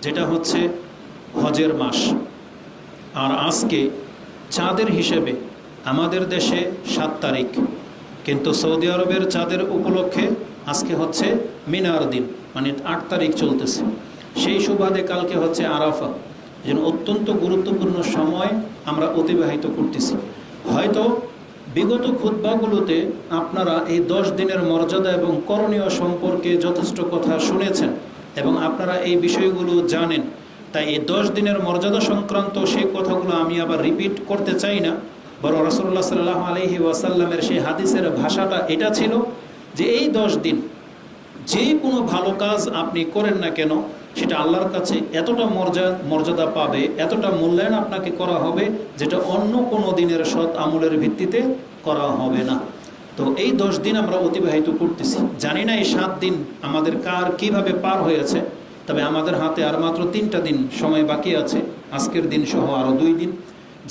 যেটা হচ্ছে হজের মাস। আর আজকে চাঁদের হিসেবে আমাদের দেশে 7 তারিখ, কিন্তু সৌদি আরবের চাঁদের উপলক্ষে আজকে হচ্ছে মিনার দিন, মানে 8 তারিখ চলতেছে। সেই সুবাদে কালকে হচ্ছে আরাফা। যেন অত্যন্ত গুরুত্বপূর্ণ সময় আমরা অতিবাহিত করতেছি। হয়তো বিগত খুতবাগুলোতে আপনারা এই 10 দিনের মর্যাদা এবং করণীয় সম্পর্কে যথেষ্ট কথা শুনেছেন এবং আপনারা এই বিষয়গুলো জানেন। তাই এই 10 দিনের মর্যাদা সংক্রান্ত সেই কথাগুলো আমি আবার রিপিট করতে চাই না, বরং রাসূলুল্লাহ সাল্লাল্লাহু আলাইহি ওয়াসাল্লামের সেই হাদিসের ভাষাটা এটা ছিল যে এই 10 দিন যে কোনো ভালো কাজ আপনি করেন না কেন সেটা আল্লাহর কাছে এতটা মর্যাদা পাবে, এতটা মূল্যায়ন আপনাকে করা হবে যেটা অন্য কোনো দিনের সৎ আমলের ভিত্তিতে করা হবে না। তো এই 10 দিন আমরা অতিবাহিত করতেছি। জানি না এই 7 দিন আমাদের কার কিভাবে পার হয়েছে, তবে আমাদের হাতে আর মাত্র 3টা দিন সময় বাকি আছে, আজকের দিন সহ আরও 2 দিন,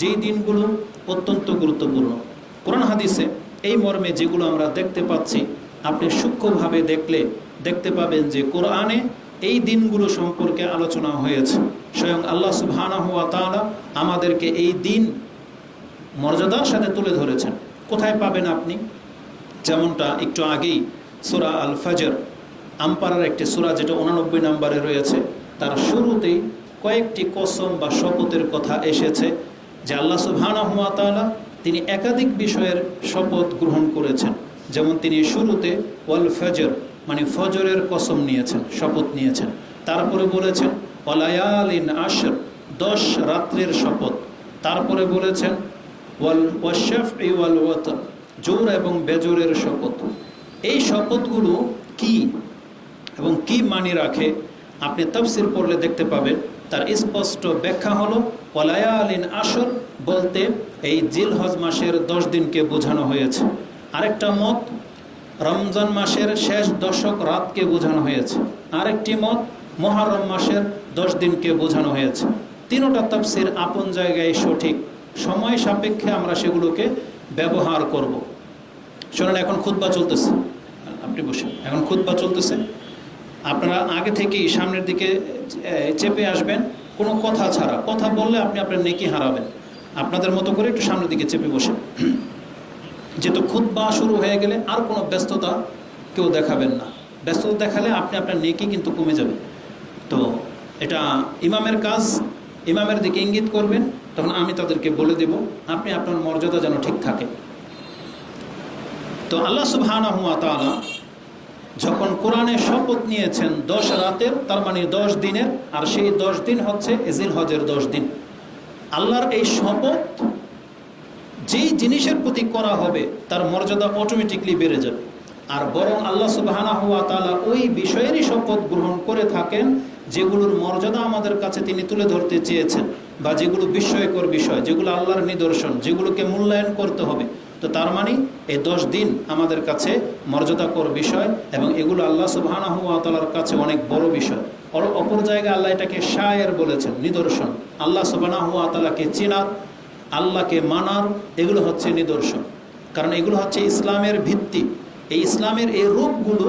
যেই দিনগুলো অত্যন্ত গুরুত্বপূর্ণ। কোরআন হাদিসে এই মর্মে যেগুলো আমরা দেখতে পাচ্ছি, আপনি সূক্ষ্মভাবে দেখতে পাবেন যে কোরআনে এই দিনগুলো সম্পর্কে আলোচনা হয়েছে। স্বয়ং আল্লাহ সুবহানাহু ওয়া তাআলা আমাদেরকে এই দিন মর্যাদার সাথে তুলে ধরেছেন। কোথায় পাবেন আপনি? যেমনটা একটু আগেই সূরা আল ফজর, আমপারার একটি সূরা যেটা 89 নম্বরে রয়েছে, তার শুরুতেই কয়েকটি কসম বা শপথের কথা এসেছে যে আল্লাহ সুবহানাহু ওয়া তাআলা তিনি একাধিক বিষয়ের শপথ গ্রহণ করেছেন। যেমন তিনি শুরুতে ওয়াল ফজর মানে ফজরের কসম নিয়েছেন, শপথ নিয়েছেন। তারপরে বলেছেন ওয়ালায়ালিন আশর 10 রাত্রের শপথ। তারপরে বলেছেন ওয়াশাফঈ ওয়াল ওয়াতর জোর এবং বেজোরের শপথ। এই শপথগুলো কি এবং কি মানে রাখে আপনি তাফসীর পড়লে দেখতে পাবেন। তার স্পষ্ট ব্যাখ্যা হলো ওয়ালায়ালিন আশর বলতে এই জিলহজ মাসের 10 দিনকে বোঝানো হয়েছে। আরেকটা মত রমজান মাসের শেষ 10 রাতকে বোঝানো হয়েছে। আরেকটি মত মুহররম মাসের 10 দিনকে বোঝানো হয়েছে। তিনটা তাফসীর আপন জায়গায় সঠিক, সময় সাপেক্ষে আমরা সেগুলোকে ব্যবহার করব। শুনুন, এখন খুতবা চলতেছে, আপনি বসেন, এখন খুতবা চলতেছে। আপনারা আগে থেকেই সামনের দিকে চেপে আসবেন, কোনো কথা ছাড়া। কথা বললে আপনি আপনার নেকি হারাবেন। আপনাদের মতো করে একটু সামনের দিকে চেপে বসেন, যেহেতু খুতবা শুরু হয়ে গেলে আর কোনো ব্যস্ততা কেউ দেখাবেন না। ব্যস্ততা দেখালে আপনি আপনার নেকি কিন্তু কমে যাবে। তো এটা ইমামের কাজ, ইমামের দিকে ইঙ্গিত করবেন, তখন আমি তাদেরকে বলে দেব, আপনি আপনার মর্যাদা যেন ঠিক থাকে। তো আল্লাহ সুবহানাহু ওয়া তাআলা যখন কোরআনে শপথ নিয়েছেন 10 রাতের, তার মানে 10 দিনের, আর সেই 10 দিন হচ্ছে জিলহজের 10 দিন। আল্লাহর এই শপথ যেই জিনিসের প্রতি করা হবে তার মর্যাদা অটোমেটিকলি বেড়ে যাবে। আর বরং আল্লাহ সুবহানাহু ওয়া তাআলা ওই বিষয়েরই শপথ গ্রহণ করে থাকেন যেগুলোর মর্যাদা আমাদের কাছে তিনি তুলে ধরতে চেয়েছেন, বা যেগুলো বিস্ময়কর বিষয়, যেগুলো আল্লাহর নিদর্শন, যেগুলোকে মূল্যায়ন করতে হবে। তো তার মানে এই 10 দিন আমাদের কাছে মর্যাদাকর বিষয় এবং এগুলো আল্লাহ সুবহানাহু ওয়া তাআলার কাছে অনেক বড় বিষয়। অপর জায়গায় আল্লাহ এটাকে শায়ের বলেছেন, নিদর্শন। আল্লাহ সুবহানাহু ওয়া তাআলাকে চেনার, আল্লাহকে মানার, এগুলো হচ্ছে নিদর্শন। কারণ এগুলো হচ্ছে ইসলামের ভিত্তি। এই ইসলামের এই রূপগুলো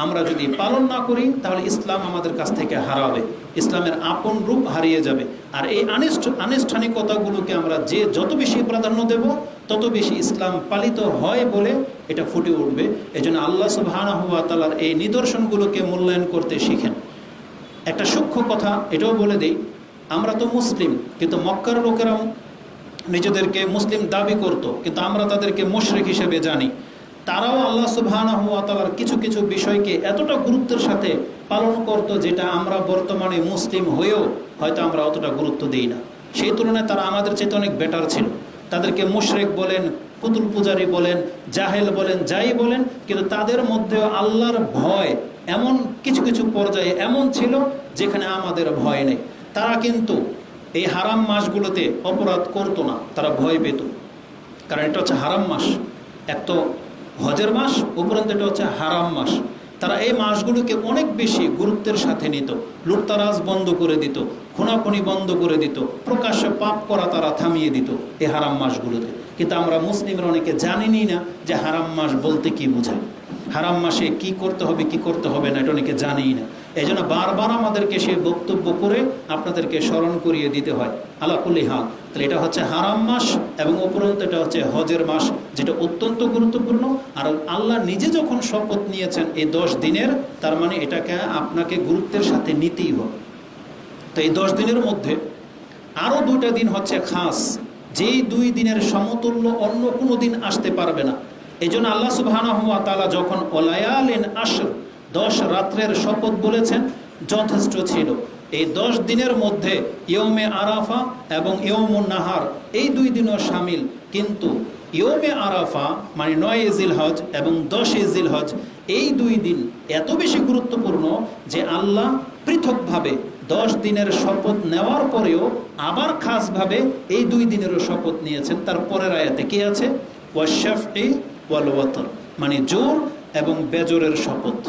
আমরা যদি পালন না করি তাহলে ইসলাম আমাদের কাছ থেকে হারাবে, ইসলামের আপন রূপ হারিয়ে যাবে। আর এই আনুষ্ঠানিকতাগুলোকে আমরা যত বেশি প্রাধান্য দেব তত বেশি ইসলাম পালিত হয় বলে এটা ফুটে উঠবে। এজন্য আল্লাহ সুবহানাহু ওয়া তাআলার এই নিদর্শনগুলোকে মূল্যায়ন করতে শিখেন। একটা সূক্ষ্ম কথা এটাও বলে দেই, আমরা তো মুসলিম, কিন্তু মক্কার লোকেরাও নিজেদেরকে মুসলিম দাবি করত, কিন্তু আমরা তাদেরকে মুশরিক হিসেবে জানি। তারাও আল্লাহ সুবহানাহু ওয়া তাআলার কিছু কিছু বিষয়কে এতটা গুরুত্বের সাথে পালন করত যেটা আমরা বর্তমানে মুসলিম হয়েও হয়তো আমরা অতটা গুরুত্ব দিই না। সেই তুলনায় তারা আমাদের চেয়ে অনেক বেটার ছিল। তাদেরকে মুশরিক বলেন, পুতুল পূজারী বলেন, জাহেল বলেন, যাই বলেন, কিন্তু তাদের মধ্যেও আল্লাহর ভয় এমন কিছু কিছু পর্যায়ে এমন ছিল যেখানে আমাদের ভয় নেই। তারা কিন্তু এই হারাম মাসগুলোতে অপরাধ করতো না, তারা ভয় পেত। কারণ এটা হচ্ছে হারাম মাস, এক তো হজের মাস, উপরন্ত এটা হচ্ছে হারাম মাস। তারা এই মাসগুলোকে অনেক বেশি গুরুত্বের সাথে নিত। লুটতারাজ বন্ধ করে দিত, খুনাখুনি বন্ধ করে দিত, প্রকাশ্যে পাপ করা তারা থামিয়ে দিত এই হারাম মাসগুলোতে। কিন্তু আমরা মুসলিমরা অনেকে জানিনি না যে হারাম মাস বলতে কি বোঝায়, হারাম মাসে কি করতে হবে কি করতে হবে না, এটা অনেকে জানেই না। এই জন্য বারবার আমাদেরকে সেই বক্তব্য করে আপনাদেরকে স্মরণ করিয়ে দিতে হয়। আলা কুল্লি হাল, তাহলে এটা হচ্ছে হারাম মাস এবং উপরন্ত এটা হচ্ছে হজের মাস, যেটা অত্যন্ত গুরুত্বপূর্ণ। আর আল্লাহ নিজে যখন শপথ নিয়েছেন এই 10 দিনের, তার মানে এটাকে আপনাকে গুরুত্বের সাথে নিতেই হবে। তো এই 10 দিনের মধ্যে আরও 2টা দিন হচ্ছে খাস, যেই 2 দিনের সমতুল্য অন্য কোনো দিন আসতে পারবে না। এই জন্য আল্লাহ সুবহানাহু ওয়া তাআলা যখন ওয়ালায়ালিন আশর 10 রাত্রের শপথ বলেছেন, যথেষ্ট ছিল। এই 10 দিনের মধ্যে ইয়মে আরাফা এবং ইয়মুন নাহার এই 2 দিনও শামিল। কিন্তু ইয়মে আরাফা মানে 9 জিলহজ এবং 10 জিলহজ এই 2 দিন এত বেশি গুরুত্বপূর্ণ যে আল্লাহ পৃথকভাবে 10 দিনের শপথ নেওয়ার পরেও আবার খাসভাবে এই 2 দিনেরও শপথ নিয়েছেন। তার পরের আয়াতে কি আছে? ওয়াশফি ওয়াল ওয়াতর, মানে জোর এবং বেজোরের শপথ।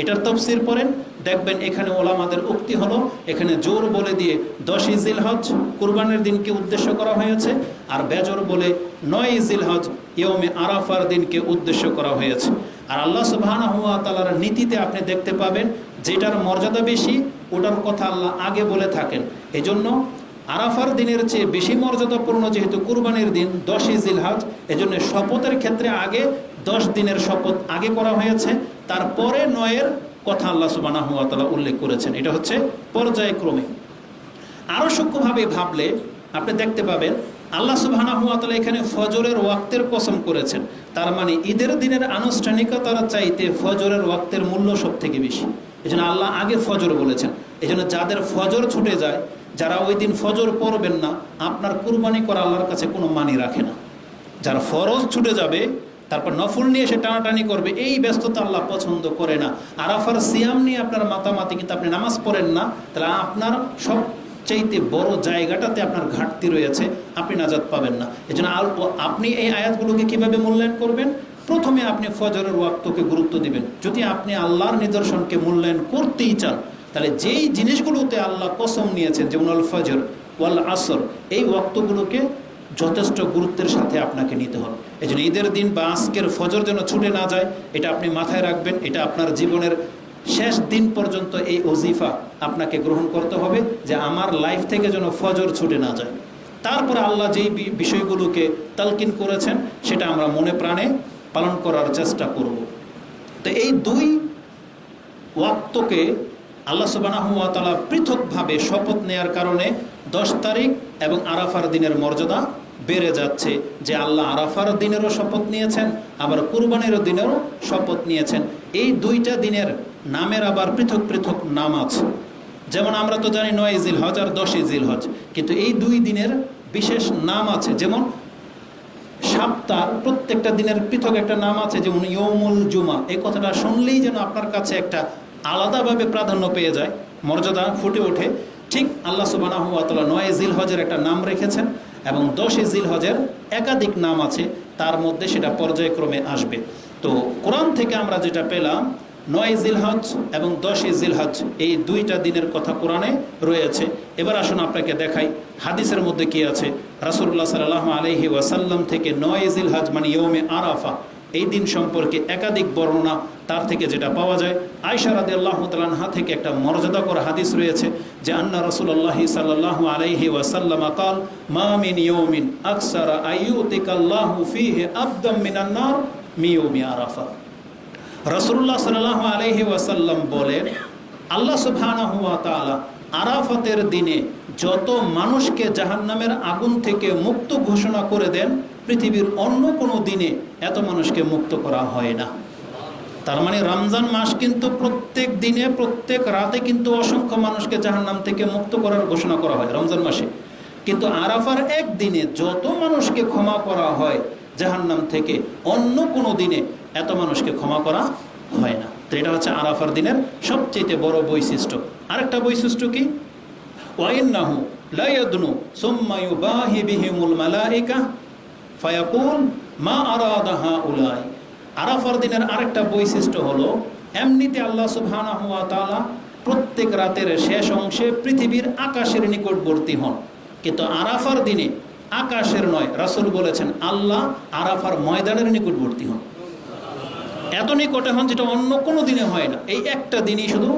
এটার তাফসীর পড়েন, দেখবেন এখানে ওলামাদের উক্তি হলো, এখানে জোর বলে দিয়ে 10 জিলহজ কুরবানির দিনকে উদ্দেশ্য করা হয়েছে, আর বেজর বলে 9 জিলহজ ইয়মে আরাফার দিনকে উদ্দেশ্য করা হয়েছে। আর আল্লাহ সুবহানাহু ওয়া তাআলার নীতিতে আপনি দেখতে পাবেন যেটার মর্যাদা বেশি ওটার কথা আল্লাহ আগে বলে থাকেন। এজন্য আরাফার দিনের চেয়ে বেশি মর্যাদাপূর্ণ যেহেতু কুরবানির দিন 10 জিলহজ, এজন্য শপথের ক্ষেত্রে আগে 10 দিনের শপথ আগে করা হয়েছে, তারপরে 9-এর কথা আল্লাহ সুবহানাহু ওয়া তাআলা উল্লেখ করেছেন। এটা হচ্ছে পর্যায়ক্রমে। আরও সূক্ষ্মভাবে ভাবলে আপনি দেখতে পাবেন আল্লাহ সুবহানাহু ওয়া তাআলা এখানে ফজরের ওয়াক্তের কসম করেছেন। তার মানে ঈদের দিনের আনুষ্ঠানিকতার চাইতে ফজরের ওয়াক্তের মূল্য সব থেকে বেশি। এই জন্য আল্লাহ আগে ফজর বলেছেন। এই জন্য যাদের ফজর ছুটে যায়, যারা ওই দিন ফজর পড়বেন না, আপনার কুরবানি করা আল্লাহর কাছে কোনো মানি রাখে না। যারা ফরজ ছুটে যাবে তারপর নফল নিয়ে সে টানাটানি করবে, এই ব্যস্ততা আল্লাহ পছন্দ করে না। আরাফার সিয়াম নিয়ে আপনার মাতামাতি, কিন্তু আপনি নামাজ পড়েন না, তাহলে আপনার সব চাইতে বড় জায়গাটাতে আপনার ঘাটতি রয়েছে, আপনি নাজাত পাবেন না। এই জন্য আপনি এই আয়াতগুলোকে কিভাবে মূল্যায়ন করবেন? প্রথমে আপনি ফজরের ওয়াক্তকে গুরুত্ব দিবেন। যদি আপনি আল্লাহর নিদর্শনকে মূল্যায়ন করতেই চান, তাহলে যেই জিনিসগুলোতে আল্লাহ কসম নিয়েছেন, যেমন আল ফজর ওয়াল আসর, এই ওয়াক্তগুলোকে যথেষ্ট গুরুত্বের সাথে আপনাকে নিতে হবে। এই জন্য ঈদের দিন বা আজকের ফজর যেন ছুটে না যায়, এটা আপনি মাথায় রাখবেন। এটা আপনার জীবনের শেষ দিন পর্যন্ত এই ওজিফা আপনাকে গ্রহণ করতে হবে যে আমার লাইফ থেকে যেন ফজর ছুটে না যায়। তারপরে আল্লাহ যেই বিষয়গুলোকে তালকিন করেছেন সেটা আমরা মনে প্রাণে পালন করার চেষ্টা করব। তো এই 2 ওয়াক্তকে আল্লাহ সুবহানাহু ওয়া তাআলা পৃথকভাবে শপথ নেয়ার কারণে 10 তারিখ এবং আরাফার দিনের মর্যাদা বেড়ে যাচ্ছে, যে আল্লাহ আরাফার দিনেরও শপথ নিয়েছেন, আবার কুরবানির দিনেরও শপথ নিয়েছেন। এই 2টা দিনের নামের আবার পৃথক পৃথক নাম আছে। যেমন আমরা তো জানি 9 জিলহজ আর 10 জিলহজ, কিন্তু এই 2 দিনের বিশেষ নাম আছে। যেমন সপ্তাহ প্রত্যেকটা দিনের পৃথক একটা নাম আছে, যেমন ইয়মুল জুমা। এই কথাটা শুনলেই যেন আপনার কাছে একটা আলাদাভাবে প্রাধান্য পেয়ে যায়, মর্যাদা ফুটে ওঠে। ঠিক আল্লাহ সুবহানাহু ওয়া তাআলা 9 জিলহজের একটা নাম রেখেছেন এবং 10 জিলহজের একাধিক নাম আছে, তার মধ্যে সেটা পর্যায়ক্রমে আসবে। তো কোরআন থেকে আমরা যেটা পেলাম, 9 জিলহজ এবং 10 জিলহজ এই 2টা দিনের কথা কোরআনে রয়েছে। এবার আসুন আপনাকে দেখাই হাদিসের মধ্যে কি আছে। রাসূলুল্লাহ সাল্লাল্লাহু আলাইহি ওয়াসাল্লাম থেকে 9 জিলহজ মানে ইয়মে আরাফা এই দিন সম্পর্কে একাধিক বর্ণনা তার থেকে যেটা পাওয়া যায়, আয়েশা রাদিয়াল্লাহু তাআলা আনহা থেকে একটা মর্যাদাকর হাদিস রয়েছে যে আন্না রাসূলুল্লাহ সাল্লাল্লাহু আলাইহি ওয়াসাল্লাম قال মা মিন ইয়াউমিন আকসারা আইয়ুতিকাল্লাহু ফীহি আবদাম মিনান নার মিয়াউমি আরাফা। রাসূলুল্লাহ সাল্লাল্লাহু আলাইহি ওয়াসাল্লাম বলেন, আল্লাহ সুবহানাহু ওয়া তাআলা আরাফাতের দিনে যত মানুষকে জাহান্নামের আগুন থেকে মুক্ত ঘোষণা করে দেন, পৃথিবীর অন্য কোনো দিনে এত মানুষকে মুক্ত করা হয় না। তার মানে রমজান মাস কিন্তু প্রত্যেক দিনে প্রত্যেক রাতে কিন্তু অসংখ্য মানুষকে জাহান্নাম থেকে মুক্ত করার ঘোষণা করা হয় রমজান মাসে, কিন্তু আরাফার এক দিনে যত মানুষকে ক্ষমা করা হয় জাহান্নাম থেকে, অন্য কোনো দিনে এত মানুষকে ক্ষমা করা হয় না। তো এটা হচ্ছে আরাফার দিনের সবচেয়ে বড় বৈশিষ্ট্য। আরেকটা বৈশিষ্ট্য কি? ওয়াইন্নাহু লা ইয়াদনু সুম্মা ইউবাহি বিহিমুল মালাইকা ফায়াকুল মা আরাদা হাউলাই। আরাফার দিনের আরেকটা বৈশিষ্ট্য হলো, এমনিতে আল্লাহ সুবহানাহু ওয়া তাআলা প্রত্যেক রাতের শেষ অংশে পৃথিবীর আকাশের নিকটবর্তী হন, কিন্তু আরাফার দিনে আকাশের নয়, রাসূল বলেছেন আল্লাহ আরাফার ময়দানের নিকটবর্তী হন। এত নিকটে হন যেটা অন্য কোনো দিনে হয় না। এই একটা দিনই শুধু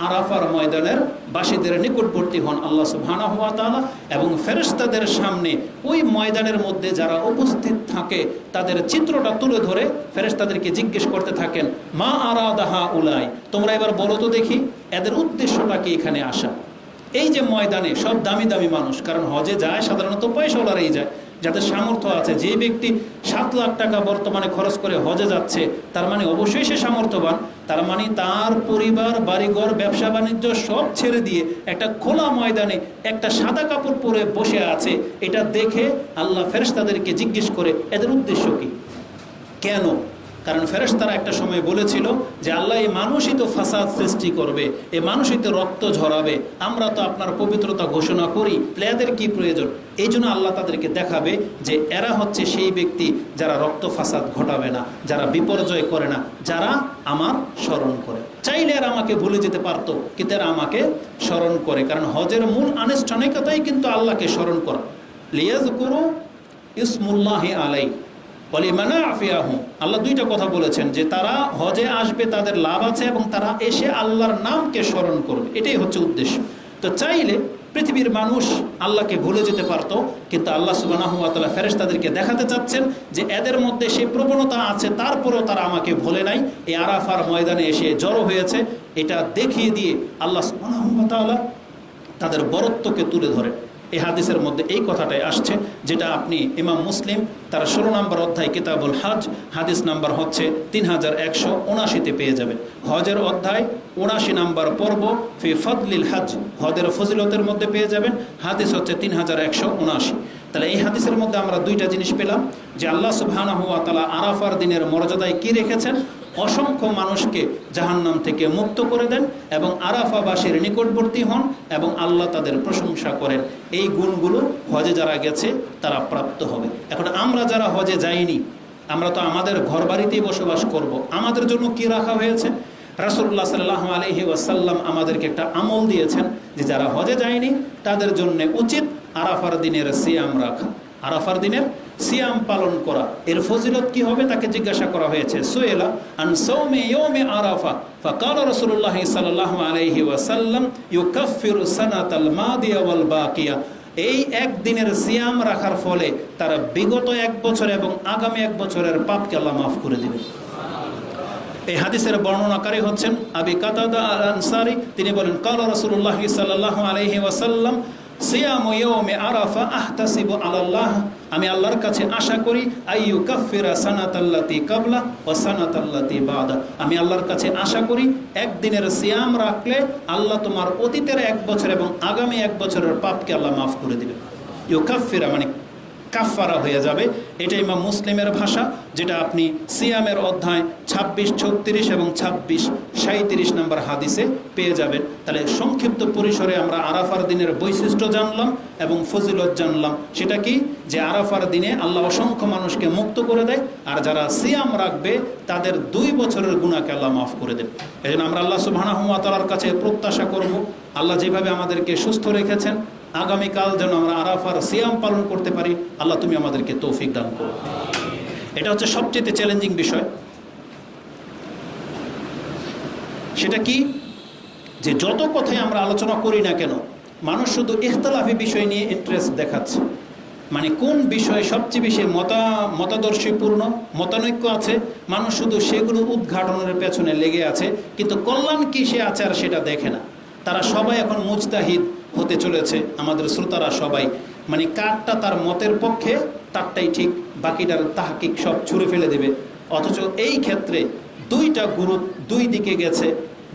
আরাফার ময়দানের বাসীদের নিকটবর্তী হন আল্লাহ সুবহানাহু ওয়া তাআলা, এবং ফেরেশতাদের সামনে ওই ময়দানের মধ্যে যারা উপস্থিত থাকে তাদের চিত্রটা তুলে ধরে ফেরেশতাদেরকে জিজ্ঞেস করতে থাকেন, মা আরাদাহা উলাই, তোমরা এবার বলো তো দেখি এদের উদ্দেশ্যটা কি এখানে আসা। এই যে ময়দানে সব দামি দামি মানুষ, কারণ হজে যায় সাধারণত পয়সাওয়ালারাই যায়, যাদের সামর্থ্য আছে। যে ব্যক্তি 7 লাখ টাকা বর্তমানে খরচ করে হজে যাচ্ছে, তার মানে অবশ্যই সে সামর্থ্যবান। তার মানে তার পরিবার, বাড়িঘর, ব্যবসা বাণিজ্য সব ছেড়ে দিয়ে একটা খোলা ময়দানে একটা সাদা কাপড় পরে বসে আছে। এটা দেখে আল্লাহ ফেরেশতাদেরকে জিজ্ঞেস করে এদের উদ্দেশ্য কি, কেন? কারণ ফেরেশতারা একটা সময় বলেছিল যে আল্লাহ এই মানুষই তো ফাসাদ সৃষ্টি করবে, এই মানুষই তো রক্ত ঝরাবে, আমরা তো আপনার পবিত্রতা ঘোষণা করি, এদের কি প্রয়োজন? এই জন্য আল্লাহ তাদেরকে দেখাবে যে এরা হচ্ছে সেই ব্যক্তি যারা রক্ত ফাসাদ ঘটাবে না, যারা বিপর্যয় করে না, যারা আমার স্মরণ করে। চাইলে এরা আমাকে ভুলে যেতে পারতো, কিন্তু এরা আমাকে স্মরণ করে। কারণ হজের মূল আনুষ্ঠানিকতাই কিন্তু আল্লাহকে স্মরণ করা। লিয়াযকুরু ইসমুল্লাহি আলাই আল্লাহ দুইটা কথা বলেছেন, যে তারা হজে আসবে, তাদের লাভ আছে, এবং তারা এসে আল্লাহর নামকে স্মরণ করবে, এটাই হচ্ছে উদ্দেশ্য। তো চাইলে পৃথিবীর মানুষ আল্লাহকে ভুলে যেতে পারত, কিন্তু আল্লাহ সুবহানাহু ওয়া তাআলা ফেরেশতাদেরকে দেখাতে চাচ্ছেন যে এদের মধ্যে সেই প্রবণতা আছে, তারপরেও তারা আমাকে ভোলে নাই, এই আরাফার ময়দানে এসে জড়ো হয়েছে। এটা দেখিয়ে দিয়ে আল্লাহ সুবহানাহু ওয়া তাআলা তাদের বরত্বকে তুলে ধরে। এই হাদিসের মধ্যে এই কথাটাই আসছে, যেটা আপনি ইমাম মুসলিম তার 16 নম্বর অধ্যায় কিতাবুল হজ হাদিস নাম্বার হচ্ছে 3179-তে পেয়ে যাবেন। হজের অধ্যায় 79 নম্বর পর্ব ফি ফাদলিল হজ, হজের ফজিলতের মধ্যে পেয়ে যাবেন। হাদিস হচ্ছে 3179। তাহলে এই হাদিসের মধ্যে আমরা দুইটা জিনিস পেলাম, যে আল্লাহ সুবহানাহু ওয়া তাআলা আরাফার দিনের মর্যাদায় কি রেখেছেন, অসংখ্য মানুষকে জাহান্নাম থেকে মুক্ত করে দেন এবং আরাফাবাসীর নিকটবর্তী হন এবং আল্লাহ তাদের প্রশংসা করেন। এই গুণগুলো হজে যারা গেছে তারা প্রাপ্ত হবে। এখন আমরা যারা হজে যাইনি, আমরা তো আমাদের ঘর বাড়িতেই বসবাস করব। আমাদের জন্য কি রাখা হয়েছে? রাসূলুল্লাহ সাল্লাল্লাহু আলাইহি ওয়াসাল্লাম আমাদেরকে একটা আমল দিয়েছেন, যে যারা হজে যায়নি তাদের জন্য উচিত আরাফার দিনের সিয়াম রাখা, আরাফার দিনের সিয়াম পালন করা। এর ফজিলত কি হবে তাকে জিজ্ঞাসা করা হয়েছে। সুয়েলা আন সাওমি ইয়াউমি আরাফা ফাকালা রাসূলুল্লাহ সাল্লাল্লাহু আলাইহি ওয়াসাল্লাম ইউকাফিরু সানাতাল মাদিয়া ওয়াল বাকিয়া। এই একদিনের সিয়াম রাখার ফলে তারা বিগত 1 বছর এবং আগামী 1 বছরের পাপকে আল্লাহ মাফ করে দিবেন। এই হাদিসের বর্ণনাকারী হচ্ছেন আবি কাতাদা আল আনসারী। তিনি বলেন, কালা রাসূলুল্লাহ সাল্লাল্লাহু আলাইহি ওয়াসাল্লাম সিয়ামু ইয়াউমি আরাফা আহতাসিবু আলাল্লাহ, আমি আল্লাহর কাছে আশা করি আইয়ুকাফিরা সানাতাল্লাতি কাবলা ওয়া সানাতাল্লাতি বাদা, আমি আল্লাহর কাছে আশা করি একদিনের সিয়াম রাখলে আল্লাহ তোমার অতীতের 1 বছর এবং আগামী 1 বছরের পাপকে আল্লাহ মাফ করে দিবেন। ইউকাফিরা মানে কাফারা হয়ে যাবে। এটা ইমাম মুসলিমের ভাষা, যেটা আপনি সিয়ামের অধ্যায় 26, 36 এবং 26, 37 নম্বর হাদিসে পেয়ে যাবেন। তাহলে সংক্ষিপ্ত পরিসরে আমরা আরাফার দিনের বৈশিষ্ট্য জানলাম এবং ফজিলত জানলাম। সেটা কি? যে আরাফার দিনে আল্লাহ অসংখ্য মানুষকে মুক্ত করে দেয়, আর যারা সিয়াম রাখবে তাদের 2 বছরের গুনাহকে আল্লাহ মাফ করে দেন। এই জন্য আমরা আল্লাহ সুবহানাহু ওয়া তাআলার কাছে প্রত্যাশা করব, আল্লাহ যেভাবে আমাদেরকে সুস্থ রেখেছেন, আগামীকাল যেন আমরা আরাফার সিয়াম পালন করতে পারি। আল্লাহ তুমি আমাদেরকে তৌফিক দান করো। এটা হচ্ছে সবচেয়ে চ্যালেঞ্জিং বিষয়। সেটা কি? যে যত কথাই আমরা আলোচনা করি না কেন, মানুষ শুধু ইখতিলাফি বিষয় নিয়ে ইন্টারেস্ট দেখাচ্ছে। মানে কোন বিষয়ে সবচেয়ে বেশি মতাদর্শীপূর্ণ মতানৈক্য আছে, মানুষ শুধু সেগুলো উদ্ঘাটনের পেছনে লেগে আছে, কিন্তু কল্যাণ কি সে আছে আর সেটা দেখে না। তারা সবাই এখন মুজতাহিদ হতে চলেছে, আমাদের শ্রোতারা সবাই, মানে কারটা তার মতের পক্ষে তারটাই ঠিক, বাকিটার তাহকিক সব ছুঁড়ে ফেলে দেবে। অথচ এই ক্ষেত্রে দুইটা গ্রুপ দুই দিকে গেছে,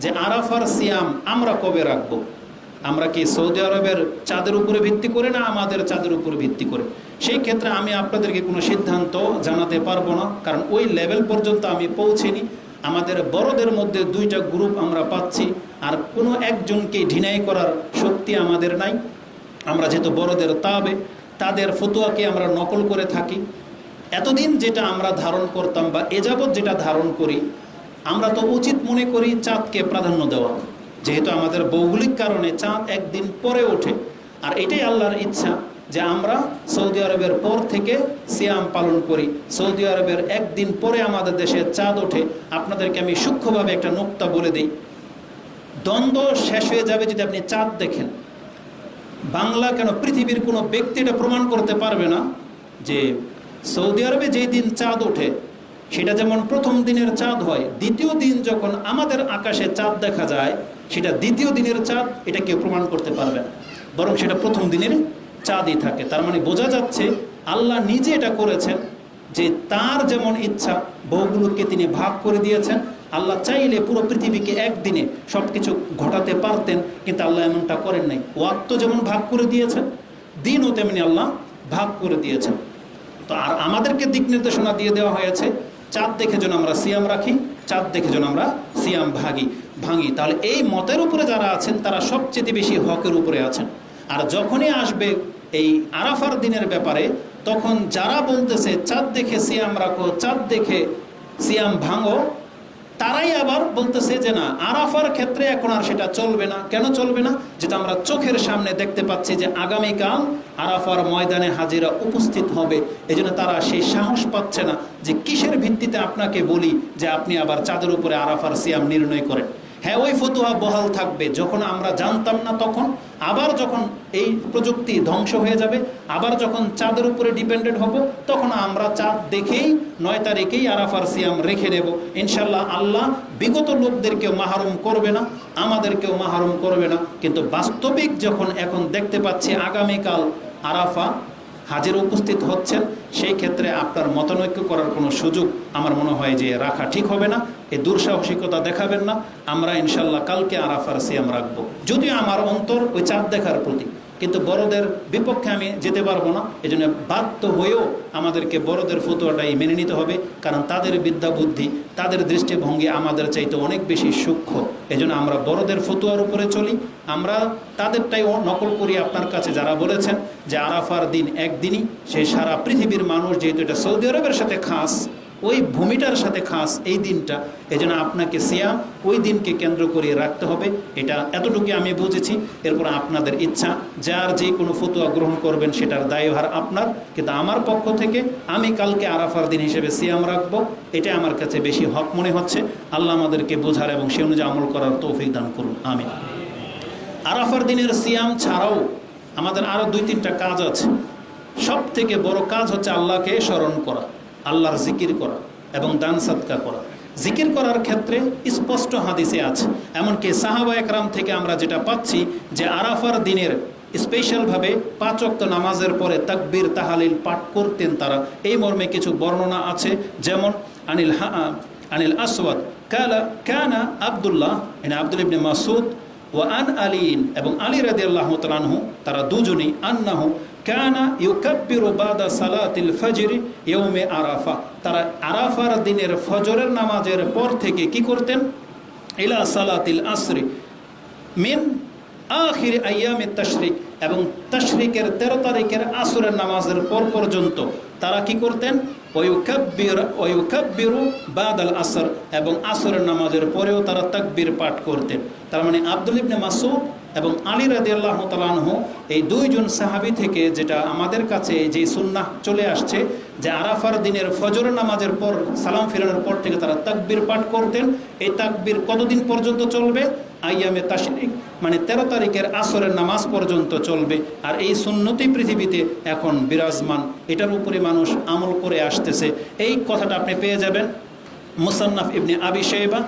যে আরাফার সিয়াম আমরা কবে রাখবো? আমরা কি সৌদি আরবের চাঁদের উপরে ভিত্তি করে না আমাদের চাঁদের উপরে ভিত্তি করে? সেই ক্ষেত্রে আমি আপনাদেরকে কোনো সিদ্ধান্ত জানাতে পারবো না, কারণ ওই লেভেল পর্যন্ত আমি পৌঁছিনি। আমাদের বড়দের মধ্যে দুইটা গ্রুপ আমরা পাচ্ছি, আর কোনো একজনকে ঢিনাই করার শক্তি আমাদের নাই। আমরা যেহেতু বড়দের তাদের ফতোয়াকে আমরা নকল করে থাকি। এতদিন যেটা আমরা ধারণ করতাম বা এযাবৎ যেটা ধারণ করি, আমরা তো উচিত মনে করি চাঁদকে প্রাধান্য দেওয়া, যেহেতু আমাদের ভৌগোলিক কারণে চাঁদ একদিন পরে ওঠে। আর এটাই আল্লাহর ইচ্ছা যে আমরা সৌদি আরবের পর থেকে সিয়াম পালন করি। সৌদি আরবের একদিন পরে আমাদের দেশে চাঁদ ওঠে। আপনাদেরকে আমি সূক্ষ্মভাবে একটা নোক্তা বলে দিই, দ্বন্দ্ব শেষ হয়ে যাবে যদি আপনি চাঁদ দেখেন। বাংলা কেন, পৃথিবীর কোনো ব্যক্তি এটা প্রমাণ করতে পারবে না যে সৌদি আরবে যেই দিন চাঁদ ওঠে সেটা যেমন প্রথম দিনের চাঁদ হয়, দ্বিতীয় দিন যখন আমাদের আকাশে চাঁদ দেখা যায় সেটা দ্বিতীয় দিনের চাঁদ, এটা কেউ প্রমাণ করতে পারবে না, বরং সেটা প্রথম দিনের চাঁদই থাকে। তার মানে বোঝা যাচ্ছে আল্লাহ নিজে এটা করেছেন যে তার যেমন ইচ্ছা বহুগুলোকে তিনি ভাগ করে দিয়েছেন। আল্লাহ চাইলে পুরো পৃথিবীকে একদিনে সব কিছু ঘটাতে পারতেন, কিন্তু আল্লাহ এমনটা করেন নাই। ওয়াক্ত যেমন ভাগ করে দিয়েছেন, দিনও তেমনি আল্লাহ ভাগ করে দিয়েছেন। তো আর আমাদেরকে দিক নির্দেশনা দিয়ে দেওয়া হয়েছে চাঁদ দেখে যেন আমরা সিয়াম রাখি, চাঁদ দেখে যেন আমরা সিয়াম ভাঙি। তাহলে এই মতের উপরে যারা আছেন তারা সবচেয়ে বেশি হকের উপরে আছেন। আর যখনই আসবে এই আরাফার দিনের ব্যাপারে, তখন যারা বলতেছে চাঁদ দেখে সিয়াম রাখো, চাঁদ দেখে সিয়াম ভাঙো, তারাই আবার বলতেছে যে না, আরাফার ক্ষেত্রে এখন আর সেটা চলবে না। কেন চলবে না? যেটা আমরা চোখের সামনে দেখতে পাচ্ছি যে আগামীকাল আরাফার ময়দানে হাজিরা উপস্থিত হবে। এজন্য তারা সেই সাহস পাচ্ছে না যে কিসের ভিত্তিতে আপনাকে বলি যে আপনি আবার চাঁদের উপরে আরাফার সিয়াম নির্ণয় করেন। হ্যাঁ, ওই ফতোয়া বহাল থাকবে যখন আমরা জানতাম না তখন, আবার যখন এই প্রযুক্তি ধ্বংস হয়ে যাবে, আবার যখন চাঁদের উপরে ডিপেন্ডেন্ট হব, তখন আমরা চাঁদ দেখেই 9 তারিখেই আরাফার সিয়াম রেখে নেব ইনশাল্লাহ। আল্লাহ বিগত লোকদেরকেও মাহরুম করবে না, আমাদেরকেও মাহরুম করবে না। কিন্তু বাস্তবিক যখন এখন দেখতে পাচ্ছি আগামীকাল আরাফা হাজির উপস্থিত হচ্ছেন, সেই ক্ষেত্রে আপনার মতানৈক্য করার কোনো সুযোগ আমার মনে হয় যে রাখা ঠিক হবে না। এই দুঃসাহসিকতা দেখাবেন না। আমরা ইনশাল্লাহ কালকে আরাফার সিয়াম রাখবো, যদিও আমার অন্তর ওই চাঁদ দেখার প্রতি, কিন্তু বড়দের বিপক্ষে আমি যেতে পারবো না। এই জন্য বাধ্য হয়েও আমাদেরকে বড়দের ফতোয়াটাই মেনে নিতে হবে, কারণ তাদের বিদ্যা বুদ্ধি, তাদের দৃষ্টিভঙ্গি আমাদের চাইতে অনেক বেশি সূক্ষ্ম। এই জন্য আমরা বড়দের ফতোয়ার উপরে চলি, আমরা তাদেরটাই নকল করি। আপনার কাছে যারা বলেছেন যে আরাফার দিন একদিনই, সেই সারা পৃথিবীর মানুষ, যেহেতু এটা সৌদি আরবের সাথে খাস, ওই ভূমিটার সাথে খাস এই দিনটা, এজন্য আপনাকে সিয়াম ওই দিনকে কেন্দ্র করে রাখতে হবে। এটা এতটুকু আমি বুঝেছি। এরপর আপনাদের ইচ্ছা, যার যে কোনো ফতোয়া গ্রহণ করবেন সেটার দায়ভার আপনার, কিন্তু আমার পক্ষ থেকে আমি কালকে আরাফার দিন হিসেবে সিয়াম রাখবো, এটা আমার কাছে বেশি হক মনে হচ্ছে। আল্লাহ আমাদেরকে বোঝার এবং সে অনুযায়ী আমল করার তৌফিক দান করুন, আমিন। আরাফার দিনের সিয়াম ছাড়াও আমাদের আরও 2-3টা কাজ আছে। সব থেকে বড় কাজ হচ্ছে আল্লাহকে স্মরণ করা, আল্লাহর জিকির করা এবং দান সাদকা করা। জিকির করার ক্ষেত্রে স্পষ্ট হাদিসে আছে, এমনকি সাহাবা একরাম থেকে আমরা যেটা পাচ্ছি যে আরাফার দিনের স্পেশালভাবে 5 ওয়াক্ত নামাজের পরে তাকবীর তাহালিল পাঠ করতেন তারা। এই মর্মে কিছু বর্ণনা আছে, যেমন আনিল আসওয়াদ কানা আব্দুল্লাহ আব্দুল ইবনে মাসউদ ওয়া আন আলীন, এবং আলী রাদিয়াল্লাহু তাআলা আনহু, তারা দুজনেই আন্নাহু কানা ইউকাব্বিরু বাদা সালাতিল ফজর ইয়াউমে আরাফা, তারা আরাফার দিনের ফজরের নামাজের পর থেকে কি করতেন, ইলা সালাতিল আসরি মিন আখির আইয়ামে তাশরিক, এবং তাশরিকের 13 তারিখের আসরের নামাজের পর পর্যন্ত তারা কি করতেন, ওয়ুকাব্বিরু বাদাল আসর, এবং আসরের নামাজের পরেও তারা তাকবীর পাঠ করতেন। তার মানে আব্দুল ইবনে মাসউদ এবং আলী রাদিয়াল্লাহু তাআলা আনহু, এই 2 জন সাহাবী থেকে যেটা আমাদের কাছে যে সুন্নাহ চলে আসছে যে আরাফার দিনের ফজরের নামাজের পর সালাম ফিরানোর পর থেকে তারা তাকবীর পাঠ করতেন। এই তাকবীর কতদিন পর্যন্ত চলবে, আইয়ামে তাশরিক মানে 13 তারিখের আসরের নামাজ পর্যন্ত চলবে। আর এই সুন্নতি পৃথিবীতে এখন বিরাজমান, এটার উপরে মানুষ আমল করে আসতেছে। এই কথাটা আপনি পেয়ে যাবেন মুসান্নাফ ইবনে আবি শাইবা,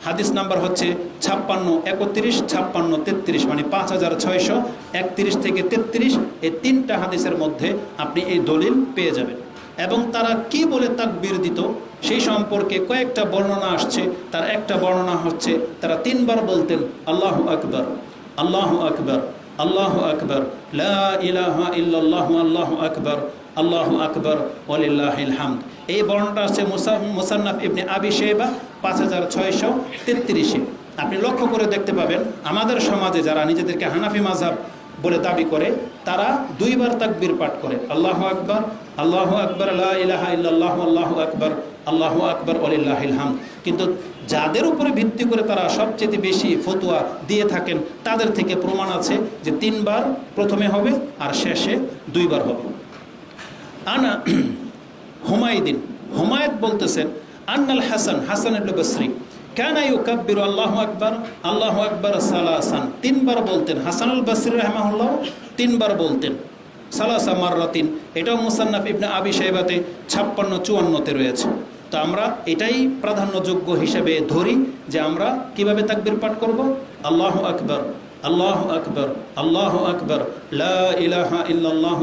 হাদিস নাম্বার হচ্ছে 56, 31, 56, 33, মানে 5631 থেকে 33। এই 3টা হাদিসের মধ্যে আপনি এই দলিল পেয়ে যাবেন। এবং তারা কি বলে তাকবীর দিত সেই সম্পর্কে কয়েকটা বর্ণনা আসছে। তার একটা বর্ণনা হচ্ছে তারা 3 বার বলতেন আল্লাহু আকবার, আল্লাহু আকবার, আল্লাহু আকবার, লা ইলাহা ইল্লাল্লাহু, আল্লাহু আকবার, আল্লাহু আকবার ওয়ালিল্লাহিল হামদ। এই বর্ণনাটা আছে মুসান্নাফ ইবনে আবি শাইবা 5633। আপনি লক্ষ্য করে দেখতে পাবেন আমাদের সমাজে যারা নিজেদেরকে হানাফি মাযহাব বলে দাবি করে তারা 2 বার তাকবীর পাঠ করে, আল্লাহু আকবার, আল্লাহু আকবার, লা ইলাহা ইল্লাল্লাহু, আল্লাহু আকবার, আল্লাহু আকবার ওয়ালিল্লাহিল হামদ। কিন্তু যাদের উপরে ভিত্তি করে তারা সবচেয়ে বেশি ফতোয়া দিয়ে থাকেন তাদের থেকে প্রমাণ আছে যে 3 বার প্রথমে হবে আর শেষে 2 বার হবে। আনা হুমায়দ বলতেছেন আন্নাল হাসান ইবনে বসরি কানা ইউকাব্বিরু আল্লাহু আকবার সালাসান, 3 বার বলতেন। হাসানুল বসরি রাহিমাহুল্লাহ 3 বার বলতেন সালাসা মাররাতিন। এটাও মুসান্নাফ ইবনে আবি শাইবাতে 56-54-তে রয়েছে। তো আমরা এটাই প্রাধান্যযোগ্য হিসেবে ধরি যে আমরা কিভাবে তাকবীর পাঠ করব, আল্লাহু আকবার, আল্লাহু আকবার, আল্লাহু আকবার, লা ইলাহা ইল্লাল্লাহু,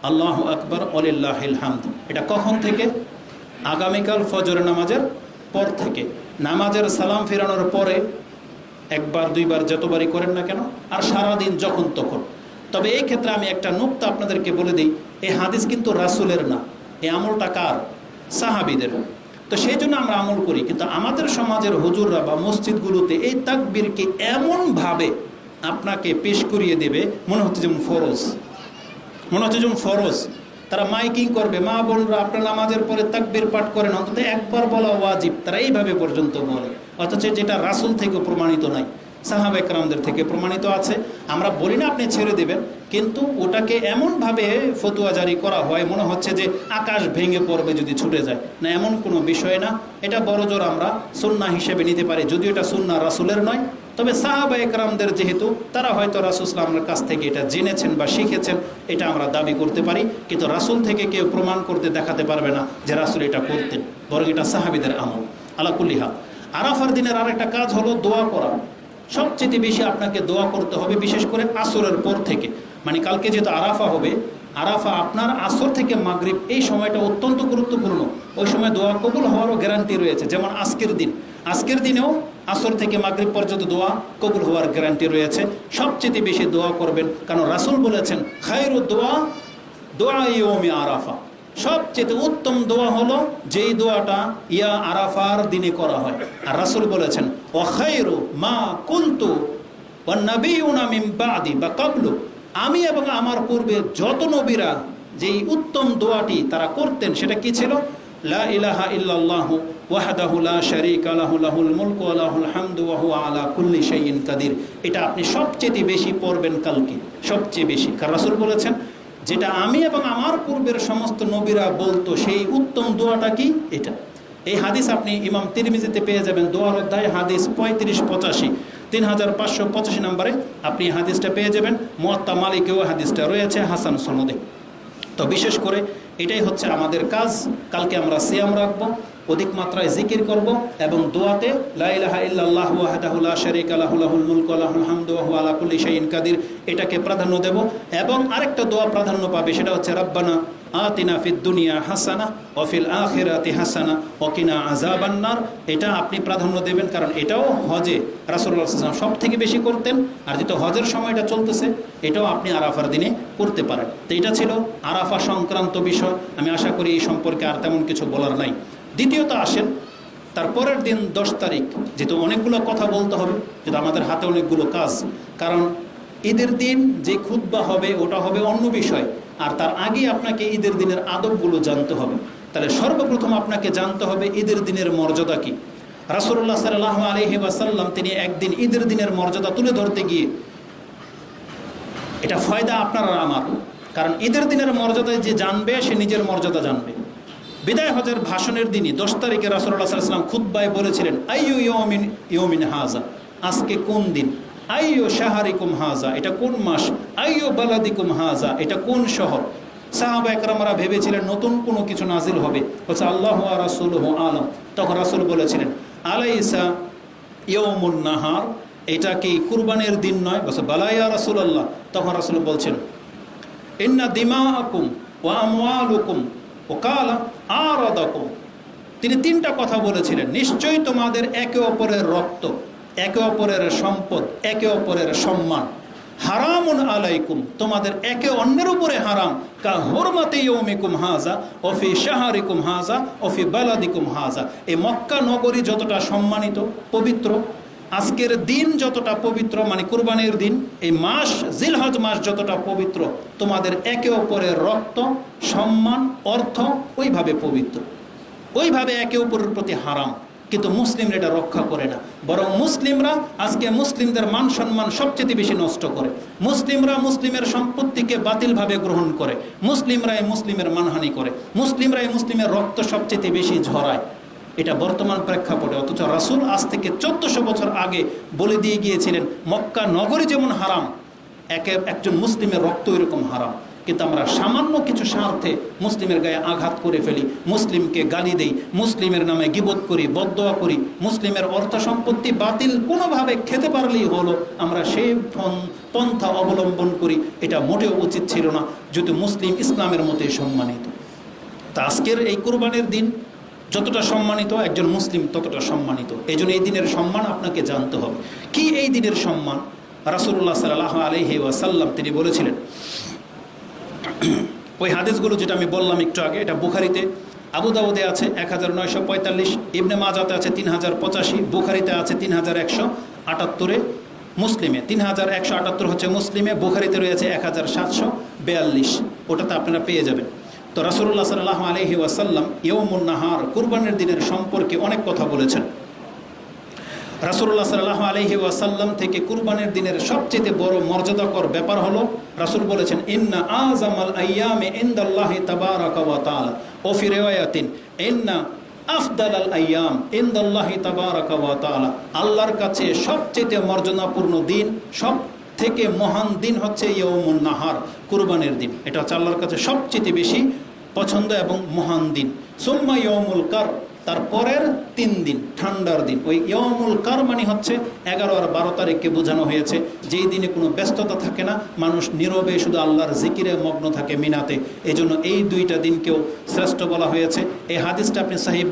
আল্লাহু আকবার ওয়ালিল্লাহিল হামদ। এটা কখন থেকে? আগামীকাল ফজরের নামাজের পর থেকে। নামাজের সালাম ফেরানোর পরে 1 বার 2 বার যতবারই করেন না কেন, আর সারাদিন যখন তখন। তবে এই ক্ষেত্রে আমি একটা নুকতা আপনাদেরকে বলে দিই, এই হাদিস কিন্তু রাসূলের না, এই আমলটা কার? সাহাবীদের। তো সেই জন্য আমরা আমল করি, কিন্তু আমাদের সমাজের হুজুররা বা মসজিদগুলোতে এই তাকবীরকে এমনভাবে আপনাকে পেশ করিয়ে দেবে মনে হচ্ছে যেমন ফরজ, তারা মাইকিং করবে, মা বোনরা আপনার নামাজের পরে তাকবীর পাঠ করেন, অন্তত 1 বার বলা ওয়াজিব, তারা এইভাবে পর্যন্ত বলে, অথচ যেটা রাসূল থেকে প্রমাণিত নাই, সাহাবা একরামদের থেকে প্রমাণিত আছে। আমরা বলি না আপনি ছেড়ে দেবেন, কিন্তু ওটাকে এমনভাবে ফতোয়া জারি করা হয় মনে হচ্ছে যে আকাশ ভেঙে পড়বে যদি ছুটে যায়, না এমন কোনো বিষয় না। এটা বড়জোর আমরা সুন্নাহ হিসেবে নিতে পারি, যদিও এটা সুন্নাহ রাসূলের নয়। তবে সাহাবা একরামদের যেহেতু তারা হয়তো রাসূল সাল্লাল্লাহু কাছ থেকে এটা জেনেছেন বা শিখেছেন, এটা আমরা দাবি করতে পারি, কিন্তু রাসূল থেকে কেউ প্রমাণ করতে দেখাতে পারবে না যে রাসূল এটা করতেন, বরং এটা সাহাবীদের আমল। আলা কুল্লি হাল, আরাফার দিনের আরেকটা কাজ হলো দোয়া করা। সবচেয়ে বেশি আপনাকে দোয়া করতে হবে, বিশেষ করে আসরের পর থেকে। মানে কালকে যেহেতু আরাফা হবে, আরাফা আপনার আসর থেকে মাগরিব, এই সময়টা অত্যন্ত গুরুত্বপূর্ণ। ওই সময় দোয়া কবুল হওয়ারও গ্যারান্টি রয়েছে। যেমন আজকের দিনেও আসর থেকে মাগরিব পর্যন্ত দোয়া কবুল হওয়ার গ্যারান্টি রয়েছে। সবচেয়ে বেশি দোয়া করবেন, কারণ রাসূল বলেছেন খায়রু দোয়া ইয়াউমি আরাফা, সবচেয়ে উত্তম দোয়া হলো যেই দোয়াটা আরাফার দিনে করা হয়। আর রাসূল বলেছেন ওয়া খায়রু মা কুলতু ওয়ান নাবিয়ুনা মিন বাদি বা ক্বাবলু, আমি এবং আমার পূর্বে যত নবীরা যেই উত্তম দোয়াটি তারা করতেন সেটা কি ছিল? লা ইলাহা ইল্লাল্লাহু ওয়াহদাহু লা শারীকা লাহু লাহুল মুলকু ওয়া লাহুল হামদু ওয়া হুয়া আলা কুল্লি শাইইন কাদির। এটা আপনি সবচেয়ে বেশি পড়বেন কালকে, সবচেয়ে বেশি। কারণ রাসূল বলেছেন যেটা আমি এবং আমার পূর্বের সমস্ত নবীরা বলতো সেই উত্তম দোয়াটা কি? এটা। এই হাদিস আপনি ইমাম তিরমিজিতে পেয়ে যাবেন, দোয়ার অধ্যায় হাদিস 3585, 3585 নম্বরে আপনি হাদিসটা পেয়ে যাবেন। মুয়াত্তা মালিকেও হাদিসটা রয়েছে হাসান সনদে। তো বিশেষ করে এটাই হচ্ছে আমাদের কাজ। কালকে আমরা সিয়াম রাখবো, অধিক মাত্রায় জিকির করব, এবং দোয়াতে লা ইলাহা ইল্লাল্লাহু ওয়াহদাহু লা শারীকা লাহু লাহুল মুলকু ওয়া লাহুল হামদু ওয়া হুয়া আলা কুল্লি শাইইন কাদির, এটাকে প্রাধান্য দেব। এবং আরেকটা দোয়া প্রাধান্য পাবে, সেটা হচ্ছে রাব্বানা আতিনা ফিদ দুনিয়া হাসানা ওয়া ফিল আখিরাতি হাসানা ওয়া কিনা আযাবান নার। এটা আপনি প্রাধান্য দেবেন, কারণ এটাও হজে রাসূলুল্লাহ সাল্লাল্লাহু আলাইহি ওয়াসাল্লাম সব থেকে বেশি করতেন। আর যেহেতু হজের সময়টা চলতেছে, এটাও আপনি আরাফার দিনে করতে পারেন। তো এটা ছিল আরাফা সংক্রান্ত বিষয়। আমি আশা করি এই সম্পর্কে আর তেমন কিছু বলার নাই। দ্বিতীয়ত আসেন তারপরের দিন 10 তারিখ, যেহেতু অনেকগুলো কথা বলতে হবে, যেহেতু আমাদের হাতে অনেকগুলো কাজ। কারণ ঈদের দিন যে খুতবা হবে ওটা হবে অন্য বিষয়, আর তার আগে আপনাকে ঈদের দিনের আদবগুলো জানতে হবে। তাহলে সর্বপ্রথম আপনাকে জানতে হবে ঈদের দিনের মর্যাদা কি। রাসূলুল্লাহ সাল্লাল্লাহু আলাইহি ওয়াসাল্লাম তিনি একদিন ঈদের দিনের মর্যাদা তুলে ধরতে গিয়ে, এটা ফায়দা আপনার আর আমার, কারণ ঈদের দিনের মর্যাদা যে জানবে সে নিজের মর্যাদা জানবে। বিদায় হজের ভাষণের দিনই 10 তারিখে রাসূলুল্লাহ সাল্লাল্লাহু আলাইহি ওয়াসাল্লাম খুতবায় বলেছিলেন আইয়ু ইয়াউমিন হাযা, আজকে কোন দিন, আইয়ু শাহরিকুম হাযা, এটা কোন মাস, আইয়ু বালাদিকুম হাযা, এটা কোন শহর। সাহাবা একরামরা ভেবেছিলেন নতুন কোনো কিছু নাজিল হবে, বলছে আল্লাহু ওয়া রাসূলুহু আলাম। তখন রাসূল বলেছিলেন আলাইসা ইয়াউমুন নাহার, এটা কি কুরবানির দিন নয়? বলছে বালা ইয়া রাসূলুল্লাহ। তখন রাসূল বলছেন ইন্না দিমাআকুম ওয়া আমওয়ালুকুম ও কালা আরাদাকুম। তিনি 3টা কথা বলেছিলেন, নিশ্চয়ই তোমাদের একে অপরের রক্ত, একে অপরের সম্পদ, একে অপরের সম্মান, হারামুন আলাইকুম, তোমাদের একে অন্যের উপরে হারাম, কা হুরমাতি ইয়াউমিকুম হাযা ওয়া ফি শাহরিকুম হাযা ওয়া ফি বালাদিকুম হাযা। এই মক্কা নগরী যতটা সম্মানিত পবিত্র, আজকের দিন যতটা পবিত্র, মানে কুরবানির দিন, এই মাস জিলহজ মাস যতটা পবিত্র, তোমাদের একে অপরের রক্ত, সম্মান, অর্থ ওইভাবে পবিত্র, ওইভাবে একে অপরের প্রতি হারাম। কিন্তু মুসলিমরা এটা রক্ষা করে না, বরং মুসলিমরা আজকে মুসলিমদের মান সম্মান সবচেয়ে বেশি নষ্ট করে। মুসলিমরা মুসলিমের সম্পত্তিকে বাতিলভাবে গ্রহণ করে, মুসলিমরাই মুসলিমের মানহানি করে, মুসলিমরাই মুসলিমের রক্ত সবচেয়ে বেশি ঝরায়। এটা বর্তমান প্রেক্ষাপটে, অথচ রাসূল আজ থেকে 1400 বছর আগে বলে দিয়ে গিয়েছিলেন মক্কা নগরী যেমন হারাম, একজন মুসলিমের রক্ত এরকম হারাম। কিন্তু আমরা সামান্য কিছু স্বার্থে মুসলিমের গায়ে আঘাত করে ফেলি, মুসলিমকে গালি দেই, মুসলিমের নামে গীবত করি, বদদোয়া করি, মুসলিমের অর্থ সম্পত্তি বাতিল কোনোভাবে খেতে পারলেই হলো আমরা সেই পন্থা অবলম্বন করি। এটা মোটেও উচিত ছিল না, যেহেতু মুসলিম ইসলামের মতোই সম্মানিত। তা আজকের এই কুরবানির দিন যতটা সম্মানিত, একজন মুসলিম ততটা সম্মানিত। এই জন্য এই দিনের সম্মান আপনাকে জানতে হবে। কি এই দিনের সম্মান? রাসূলুল্লাহ সাল্লাল্লাহু আলাইহি ওয়াসাল্লাম তিনি বলেছিলেন, ওই হাদিসগুলো যেটা আমি বললাম একটু আগে, এটা বুখারিতে, আবু দাউদে আছে 1945, ইবনে মাজাতে আছে 3085, বুখারিতে আছে 3178, মুসলিমে 3178 হচ্ছে মুসলিমে, বুখারিতে রয়েছে 1742, ওটাতে আপনারা পেয়ে যাবেন। তো রাসূলুল্লাহ সাল্লাল্লাহু আলাইহি ওয়াসাল্লাম ইয়াউমুন নাহার, কুরবানির দিনের সম্পর্কে অনেক কথা বলেছেন। রাসূলুল্লাহ সাল্লাল্লাহু আলাইহি ওয়াসাল্লাম থেকে কুরবানির দিনের সবচেয়ে বড় মর্যাদাকর ব্যাপার হলো, রাসূল বলেছেন ইন্না আযামাল আইয়ামি ইনদাল্লাহি তাবারাকা ওয়া তাআলা, ও ফি রিওয়ায়াতিন ইন্না আফদালাল আইয়াম ইনদাল্লাহি তাবারাকা ওয়া তাআলা, আল্লাহর কাছে সবচেয়ে মর্যাদাপূর্ণ দিন, সব থেকে মহান দিন হচ্ছে ইয়াউমুন নাহার, কুরবানির দিন। এটা হচ্ছে আল্লাহর কাছে সবচেয়ে বেশি পছন্দ এবং মহান দিন। সুম্মা ইয়াউমুল কার, তারপরের 3 দিন ঠান্ডার দিন। ওই ইয়াউমুল কার মানে হচ্ছে 11 আর 12 তারিখকে বোঝানো হয়েছে, যেই দিনে কোনো ব্যস্ততা থাকে না, মানুষ নীরবে শুধু আল্লাহর জিকিরে মগ্ন থাকে মিনাতে। এই জন্য এই 2টা দিনকেও শ্রেষ্ঠ বলা হয়েছে। এই হাদিসটা আপনি সাহিহ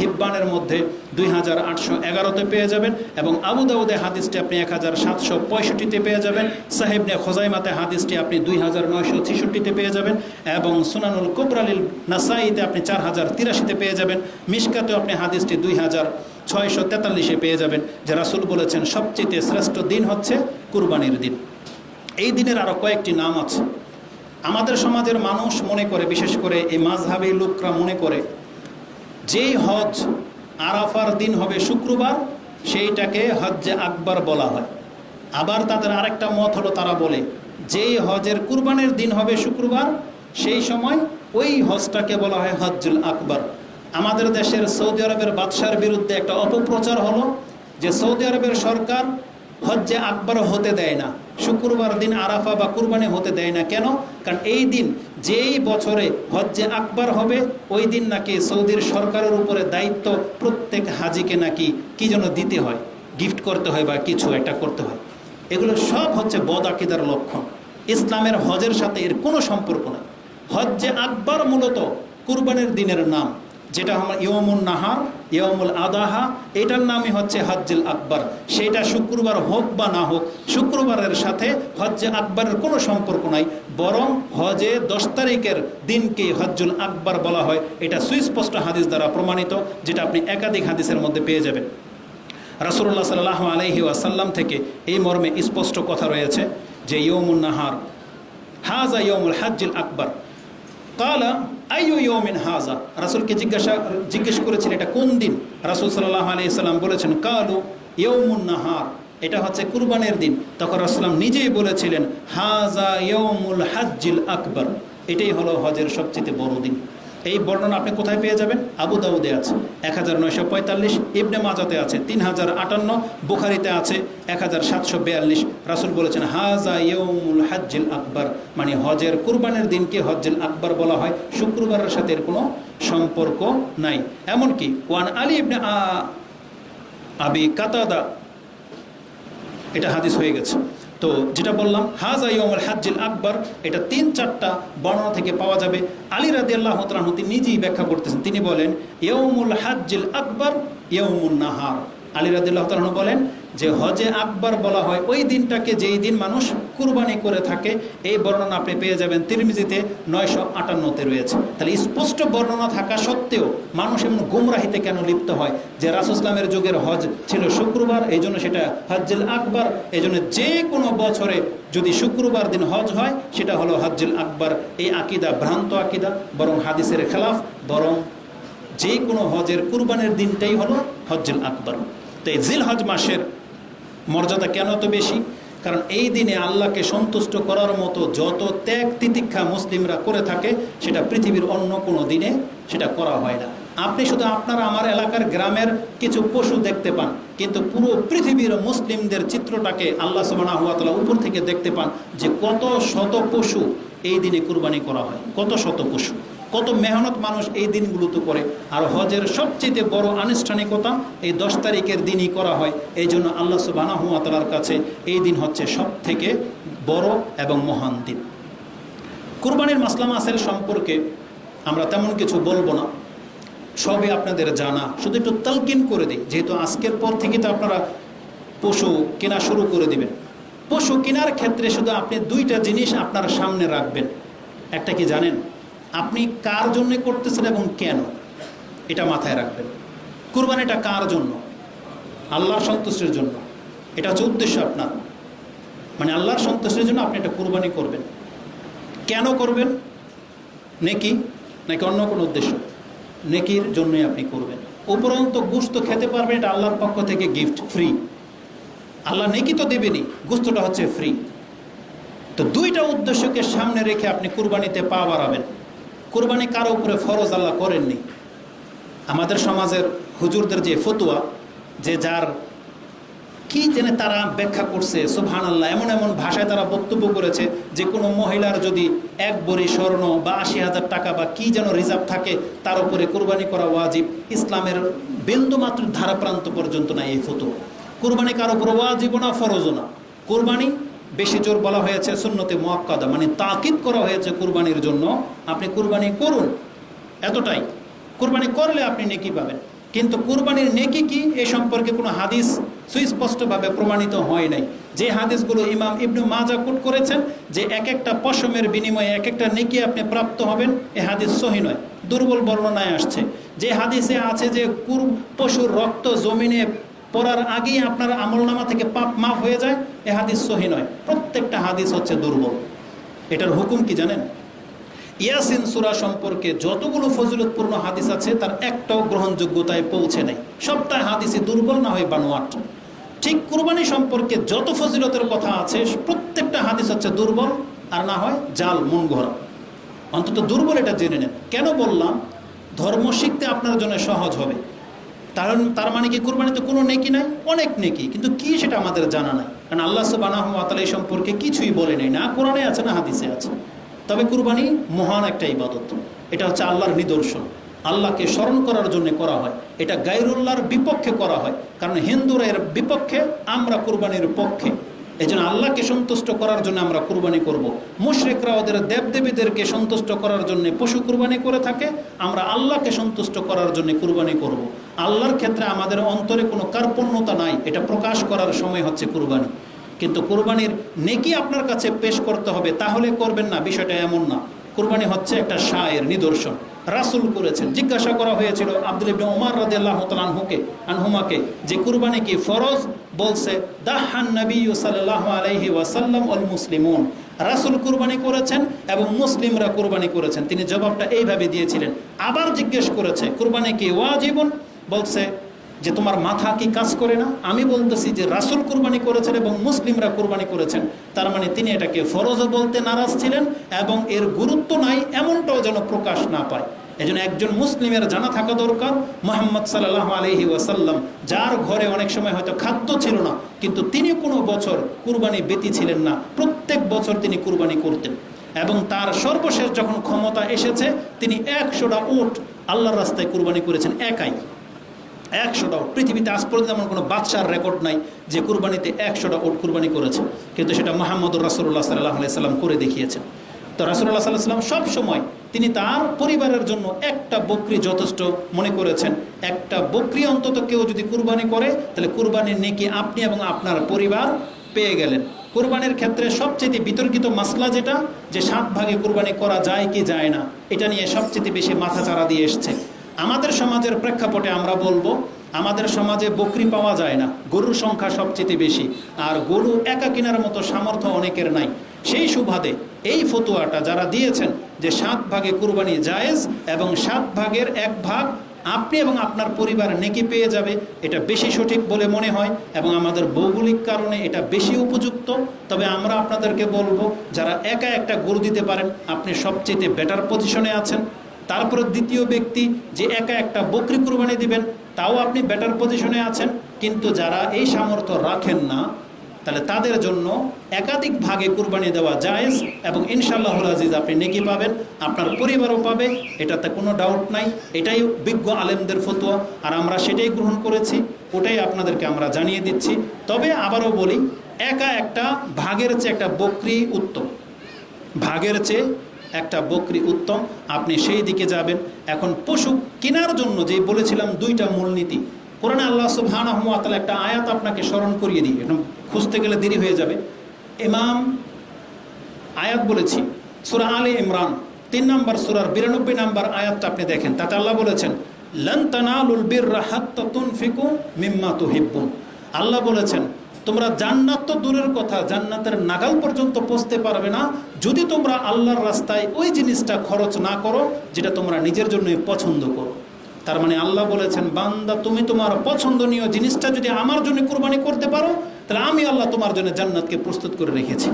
হিব্বানের মধ্যে 2811-তে পেয়ে যাবেন, এবং আবু দাউদে হাদিসটি আপনি 1765-তে পেয়ে যাবেন, সাহিহ খুজাইমাতে হাদিসটি আপনি 2966-তে পেয়ে যাবেন, এবং সুনানুল কুবরালিল নাসাইতে আপনি 4083-তে পেয়ে যাবেন, মিশকাতেও আপনি হাদিসটি 2643-এ পেয়ে যাবেন, যে রাসূল বলেছেন সবচেয়ে শ্রেষ্ঠ দিন হচ্ছে কুরবানির দিন। এই দিনের আরও কয়েকটি নাম আছে। আমাদের সমাজের মানুষ মনে করে, বিশেষ করে এই মাযহাবী লোকরা মনে করে, যেই হজ আরাফার দিন হবে শুক্রবার, সেইটাকে হজ্জে আকবর বলা হয়। আবার তাদের আরেকটা মত হলো, তারা বলে যেই হজের কুরবানির দিন হবে শুক্রবার, সেই সময় ওই হজটাকে বলা হয় হজ্জুল আকবর। আমাদের দেশের সৌদি আরবের বাদশার বিরুদ্ধে একটা অপপ্রচার হলো যে সৌদি আরবের সরকার হজ্জে আকবর হতে দেয় না, শুক্রবার দিন আরাফা বা কুরবানি হতে দেয় না। কেন? কারণ এই দিন যেই বছরে হজ্জে আকবর হবে, ওই দিন নাকি সৌদির সরকারের উপরে দায়িত্ব প্রত্যেক হাজিকে নাকি কি যেন দিতে হয়, গিফট করতে হয় বা কিছু একটা করতে হয়। এগুলো সব হচ্ছে বদ আকীদার লক্ষণ। ইসলামের হজের সাথে এর কোনো সম্পর্ক নেই। হজ্জে আকবর মূলত কুরবানির দিনের নাম, যেটা আমার ইয়াউমুন নাহার, ইয়াউমুল আদাহা, এটার নামই হচ্ছে হজ্জুল আকবর। সেটা শুক্রবার হোক বা না হোক, শুক্রবারের সাথে হজ্জে আকবরের কোনো সম্পর্ক নাই, বরং হজে 10 তারিখের দিনকে হজ্জুল আকবর বলা হয়। এটা সুস্পষ্ট হাদিস দ্বারা প্রমাণিত, যেটা আপনি একাধিক হাদিসের মধ্যে পেয়ে যাবেন। রাসূলুল্লাহ সাল্লাল্লাহু আলাইহি ওয়াসাল্লাম থেকে এই মর্মে স্পষ্ট কথা রয়েছে যে ইয়াউমুন নাহার হাযা ইয়াউমুল হজ্জুল আকবর। কালা আইয়ু ইয়াউমিন হাযা, রাসূলকে জিজ্ঞেস করেছেন এটা কোন দিন? রাসূল সাল্লাল্লাহু আলাইহি সাল্লাম বলেছেন কালু ইয়াউমুন নাহার, এটা হচ্ছে কুরবানির দিন। তখন রাসূল নিজেই বলেছিলেন হাযা ইয়াউমুল হজ্জুল আকবর, এটাই হলো হজের সবচেয়ে বড় দিন। এই বর্ণনা আপনি কোথায় পেয়ে যাবেন? আবু দাউদে আছে 1945, ইবনে মাজাতে আছে 3058, বুখারিতে আছে 1742। রাসূল বলেছেন হাযা ইয়াউমুল হজ্জুল আকবর, মানে হজের কুরবানির দিনকে হজ্জুল আকবর বলা হয়, শুক্রবারের সাথে এর কোনো সম্পর্ক নাই। এমনকি ওয়ান আলী ইবনে আবি কাতাদা, এটা হাদিস হয়ে গেছে। তো যেটা বললাম হাযা ইয়াউমুল হজ্জুল আকবর, এটা 3-4টা বর্ণনা থেকে পাওয়া যাবে। আলী রাদিয়াল্লাহু তাআলা তিনি নিজেই ব্যাখ্যা করতেছেন, তিনি বলেন ইয়াউমুল হজ্জুল আকবর ইয়াউমুন নাহার। আলী রাদিয়াল্লাহু তাআলা বলেন যে হজে আকবর বলা হয় ওই দিনটাকে যেই দিন মানুষ কুরবানি করে থাকে। এই বর্ণনা আপনি পেয়ে যাবেন তিরমিজিতে 958-তে রয়েছে। তাহলে স্পষ্ট বর্ণনা থাকা সত্ত্বেও মানুষ এমন গুমরাহিতে কেন লিপ্ত হয় যে রাসূল ইসলামের যুগের হজ ছিল শুক্রবার, এই জন্য সেটা হজ্জুল আকবর। এই জন্য যে কোনো বছরে যদি শুক্রবার দিন হজ হয় সেটা হলো হজ্জুল আকবর। এই আকিদা ভ্রান্ত আকিদা, বরং হাদিসের খেলাফ। বরং যে কোনো হজের কুরবানির দিনটাই হলো হজ্জুল আকবর। তো এই জিলহজ মাসের মর্যাদা কেন তো বেশি? কারণ এই দিনে আল্লাহকে সন্তুষ্ট করার মতো যত ত্যাগ তিতিক্ষা মুসলিমরা করে থাকে সেটা পৃথিবীর অন্য কোনো দিনে সেটা করা হয় না। আপনি শুধু আপনার আমার এলাকার গ্রামের কিছু পশু দেখতে পান, কিন্তু পুরো পৃথিবীর মুসলিমদের চিত্রটাকে আল্লাহ সুবহানাহু ওয়া তাআলা উপর থেকে দেখতে পান যে কত শত পশু এই দিনে কুরবানি করা হয়, কত শত পশু, কত মেহনত মানুষ এই দিনগুলোতে করে। আর হজের সবচেয়ে বড় আনুষ্ঠানিকতা এই 10 তারিখের দিনই করা হয়। এই জন্য আল্লাহ সুবহানাহু ওয়া তাআলার কাছে এই দিন হচ্ছে সব থেকে বড় এবং মহান দিন। কুরবানির মাসলা মাসাইল সম্পর্কে আমরা তেমন কিছু বলবো না, সবই আপনাদের জানা। শুধু একটু তালকিন করে দিই, যেহেতু আজকের পর থেকে তো আপনারা পশু কেনা শুরু করে দিবেন। পশু কেনার ক্ষেত্রে শুধু আপনি 2টা জিনিস আপনার সামনে রাখবেন। একটা কি জানেন? আপনি কার জন্য করতেছেন এবং কেন, এটা মাথায় রাখবেন। কুরবানিটা কার জন্য? আল্লাহর সন্তুষ্টির জন্য। এটা হচ্ছে উদ্দেশ্য আপনার, মানে আল্লাহর সন্তুষ্টির জন্য আপনি এটা কুরবানি করবেন। কেন করবেন? নেকি নাকি অন্য কোনো উদ্দেশ্য? নেকির জন্যই আপনি করবেন। উপরন্তু গোশত খেতে পারবেন, এটা আল্লাহর পক্ষ থেকে গিফট, ফ্রি। আল্লাহ নেকি তো দেবেনই, গোশতটা হচ্ছে ফ্রি। তো 2টা উদ্দেশ্যকে সামনে রেখে আপনি কুরবানিতে পা বাড়াবেন। কুরবানি কারো উপরে ফরজ আল্লাহ করেননি। আমাদের সমাজের হুজুরদের যে ফতোয়া, যে যার কি জেনে তারা ব্যাখ্যা করছে, সুবহানাল্লাহ, এমন এমন ভাষায় তারা বক্তব্য করেছে যে কোনো মহিলার যদি 1 ভরি স্বর্ণ বা 80,000 টাকা বা কি যেন রিজার্ভ থাকে, তার উপরে কুরবানি করা ওয়াজিব। ইসলামের বিন্দুমাত্র ধারাপ্রান্ত পর্যন্ত নাই এই ফতোয়া। কুরবানি কার উপরে ওয়াজিবও না, ফরজও না। কুরবানি বেশি জোর বলা হয়েছে সুন্নতে মুআক্কাদা, মানে তাকিদ করা হয়েছে কুরবানির জন্য। আপনি কুরবানি করুন, এতটাই। কুরবানি করলে আপনি নেকি পাবেন। কিন্তু কুরবানির নেকি কি, এ সম্পর্কে কোনো হাদিস সুস্পষ্টভাবে প্রমাণিত হয় নাই। যে হাদিসগুলো ইমাম ইবনে মাজাহ কোট করেছেন যে এক একটা পশমের বিনিময়ে এক একটা নেকি আপনি প্রাপ্ত হবেন, এ হাদিস সহিহ নয়, দুর্বল বর্ণনায় আসছে। যে হাদিসে আছে যে পশুর রক্ত জমিনে পড়ার আগেই আপনার আমলনামা থেকে পাপ মাফ হয়ে যায়, এ হাদিস সহিহ নয়। প্রত্যেকটা হাদিস হচ্ছে দুর্বল। এটার হুকুম কি জানেন? ইয়াসিন সূরা সম্পর্কে যতগুলো ফজিলতপূর্ণ হাদিস আছে তার একটাও গ্রহণযোগ্যতায় পৌঁছে নাই। সবটা হাদিসই দুর্বল, না হয় বানোয়াট। ঠিক কুরবানি সম্পর্কে যত ফজিলতের কথা আছে প্রত্যেকটা হাদিস হচ্ছে দুর্বল, আর না হয় জাল, মন গড়া। অন্তত দুর্বল এটা জেনে নেন। কেন বললাম? ধর্ম শিখতে আপনার জন্য সহজ হবে। তার মানে কি কুরবানিতে কোনো নেকি নাই? অনেক নেকি, কিন্তু কি সেটা আমাদের জানা নাই। কারণ আল্লাহ সুবহানাহু ওয়া তাআলা এই সম্পর্কে কিছুই বলে নেই, না কোরআনে আছে না হাদিসে আছে। তবে কুরবানি মহান একটা ইবাদত। এটা হচ্ছে আল্লাহর নিদর্শন, আল্লাহকে স্মরণ করার জন্য করা হয়। এটা গায়রুল্লাহর বিপক্ষে করা হয়, কারণ হিন্দুরা এর বিপক্ষে, আমরা কুরবানির পক্ষে। এই জন্য আল্লাহকে সন্তুষ্ট করার জন্য আমরা কুরবানি করব। মুশরিকরা ওদের দেবদেবীদেরকে সন্তুষ্ট করার জন্য পশু কুরবানি করে থাকে, আমরা আল্লাহকে সন্তুষ্ট করার জন্য কুরবানি করব। আল্লাহর ক্ষেত্রে আমাদের অন্তরে কোনো কার্পণ্যতা নাই, এটা প্রকাশ করার সময় হচ্ছে কুরবানি। কিন্তু কুরবানির নেকি আপনার কাছে পেশ করতে হবে, তাহলে করবেন না, বিষয়টা এমন না। কুরবানি হচ্ছে একটা শায়ের নিদর্শন, রাসূল করেছেন। জিজ্ঞাসা করা হয়েছিল আব্দুল্লাহ ইবনে ওমর রাদিয়াল্লাহু তাআলা আনহুমাকে যে কুরবানি কি ফরজ? বলছে দাহান নবী সাল্লাল্লাহু আলাইহি ওয়াসাল্লাম ওয়াল মুসলিমুন, রাসূল কুরবানি করেছেন এবং মুসলিমরা কুরবানি করেছেন। তিনি জবাবটা এইভাবে দিয়েছিলেন। আবার জিজ্ঞেস করেছে কুরবানি কি ওয়াজিবুন? বলছে যে তোমার মাথা কি কাজ করে না? আমি বলতেছি যে রাসূল কুরবানি করেছেন এবং মুসলিমরা কুরবানি করেছেন, তার মানে তিনি এটাকে ফরজও বলতে নারাজ ছিলেন এবং এর গুরুত্ব নাই এমনটাও যেন প্রকাশ না পায়। এজন্য একজন মুসলিমের জানা থাকা দরকার মুহাম্মদ সাল্লাল্লাহু আলাইহি ওয়াসাল্লাম, যার ঘরে অনেক সময় হয়তো খাদ্য ছিল না, কিন্তু তিনি কোনো বছর কুরবানি ব্যতী ছিলেন না, প্রত্যেক বছর তিনি কুরবানি করতেন। এবং তার সর্বশেষ যখন ক্ষমতা এসেছে, তিনি 100টা উট আল্লাহর রাস্তায় কুরবানি করেছেন, একাই। 100টা উট। পৃথিবীতে আজ পর্যন্ত এমন কোনো বাদশার রেকর্ড নাই যে কুরবানিতে 100টা উট কুরবানি করেছে, কিন্তু সেটা মুহাম্মদুর রাসূলুল্লাহ সাল্লাল্লাহু আলাইহি সাল্লাম করে দেখিয়েছেন। তো রাসূলুল্লাহ সাল্লাল্লাহু আলাইহি সাল্লাম সবসময় তিনি তার পরিবারের জন্য একটা বকরি যথেষ্ট মনে করেছেন। একটা বকরি অন্তত কেউ যদি কুরবানি করে, তাহলে কুরবানির নেকি আপনি এবং আপনার পরিবার পেয়ে গেলেন। কুরবানির ক্ষেত্রে সবচেয়ে বিতর্কিত মাসলা যেটা, যে 7 ভাগে কুরবানি করা যায় কি যায় না, এটা নিয়ে সবচেয়ে বেশি মাথাচাড়া দিয়ে এসছে। আমাদের সমাজের প্রেক্ষাপটে আমরা বলবো, আমাদের সমাজে বকরি পাওয়া যায় না, গরুর সংখ্যা সবচেয়ে বেশি, আর গরু একা কেনার মতো সামর্থ্য অনেকের নাই। সেই সুবাদে এই ফতোয়াটা যারা দিয়েছেন যে 7 ভাগে কুরবানি জায়েজ এবং 7 ভাগের 1 ভাগ আপনি এবং আপনার পরিবার নেকি পেয়ে যাবে, এটা বেশি সঠিক বলে মনে হয় এবং আমাদের ভৌগোলিক কারণে এটা বেশি উপযুক্ত। তবে আমরা আপনাদেরকে বলবো, যারা একা একটা গরু দিতে পারেন, আপনি সবচেয়ে বেটার পজিশনে আছেন। তারপরে দ্বিতীয় ব্যক্তি যে একা একটা বকরি কুরবানি দিবেন, তাও আপনি বেটার পজিশনে আছেন। কিন্তু যারা এই সামর্থ্য রাখেন না, তাহলে তাদের জন্য একাধিক ভাগে কুরবানি দেওয়া জায়েজ, এবং ইনশাআল্লাহুল আজিজ আপনি নেকি পাবেন, আপনার পরিবারও পাবে, এটাতে কোনো ডাউট নাই। এটাই বিজ্ঞ আলেমদের ফতোয়া, আর আমরা সেটাই গ্রহণ করেছি, ওটাই আপনাদেরকে আমরা জানিয়ে দিচ্ছি। তবে আবারও বলি, একা একটা ভাগের চেয়ে একটা বকরি উত্তম, ভাগের চেয়ে একটা বকরি উত্তম, আপনি সেই দিকে যাবেন। এখন পশু কেনার জন্য যেই বলেছিলাম দুইটা মূলনীতি, কোরআনে আল্লাহ সুবহানাহু ওয়া তাআলা একটা আয়াত আপনাকে স্মরণ করিয়ে দিই, এটা খুঁজতে গেলে দেরি হয়ে যাবে। ইমাম আয়াত বলেছি সূরা আলে ইমরান 3 নম্বর সূরার 92 নম্বর আয়াতটা আপনি দেখেন, তাতে আল্লাহ বলেছেন লান তানালুল বিররা হাত্তা তুনফিকু মিম্মা তুহিব্বুন। আল্লাহ বলেছেন তোমরা জান্নাত তো দূরের কথা, জান্নাতের নাগাল পর্যন্ত পৌঁছতে পারবে না যদি তোমরা আল্লাহর রাস্তায় ওই জিনিসটা খরচ না করো যেটা তোমরা নিজের জন্য পছন্দ করো। তার মানে আল্লাহ বলেছেন, বান্দা তুমি তোমার পছন্দনীয় জিনিসটা যদি আমার জন্য কুরবানি করতে পারো, তাহলে আমি আল্লাহ তোমার জন্য জান্নাতকে প্রস্তুত করে রেখেছি।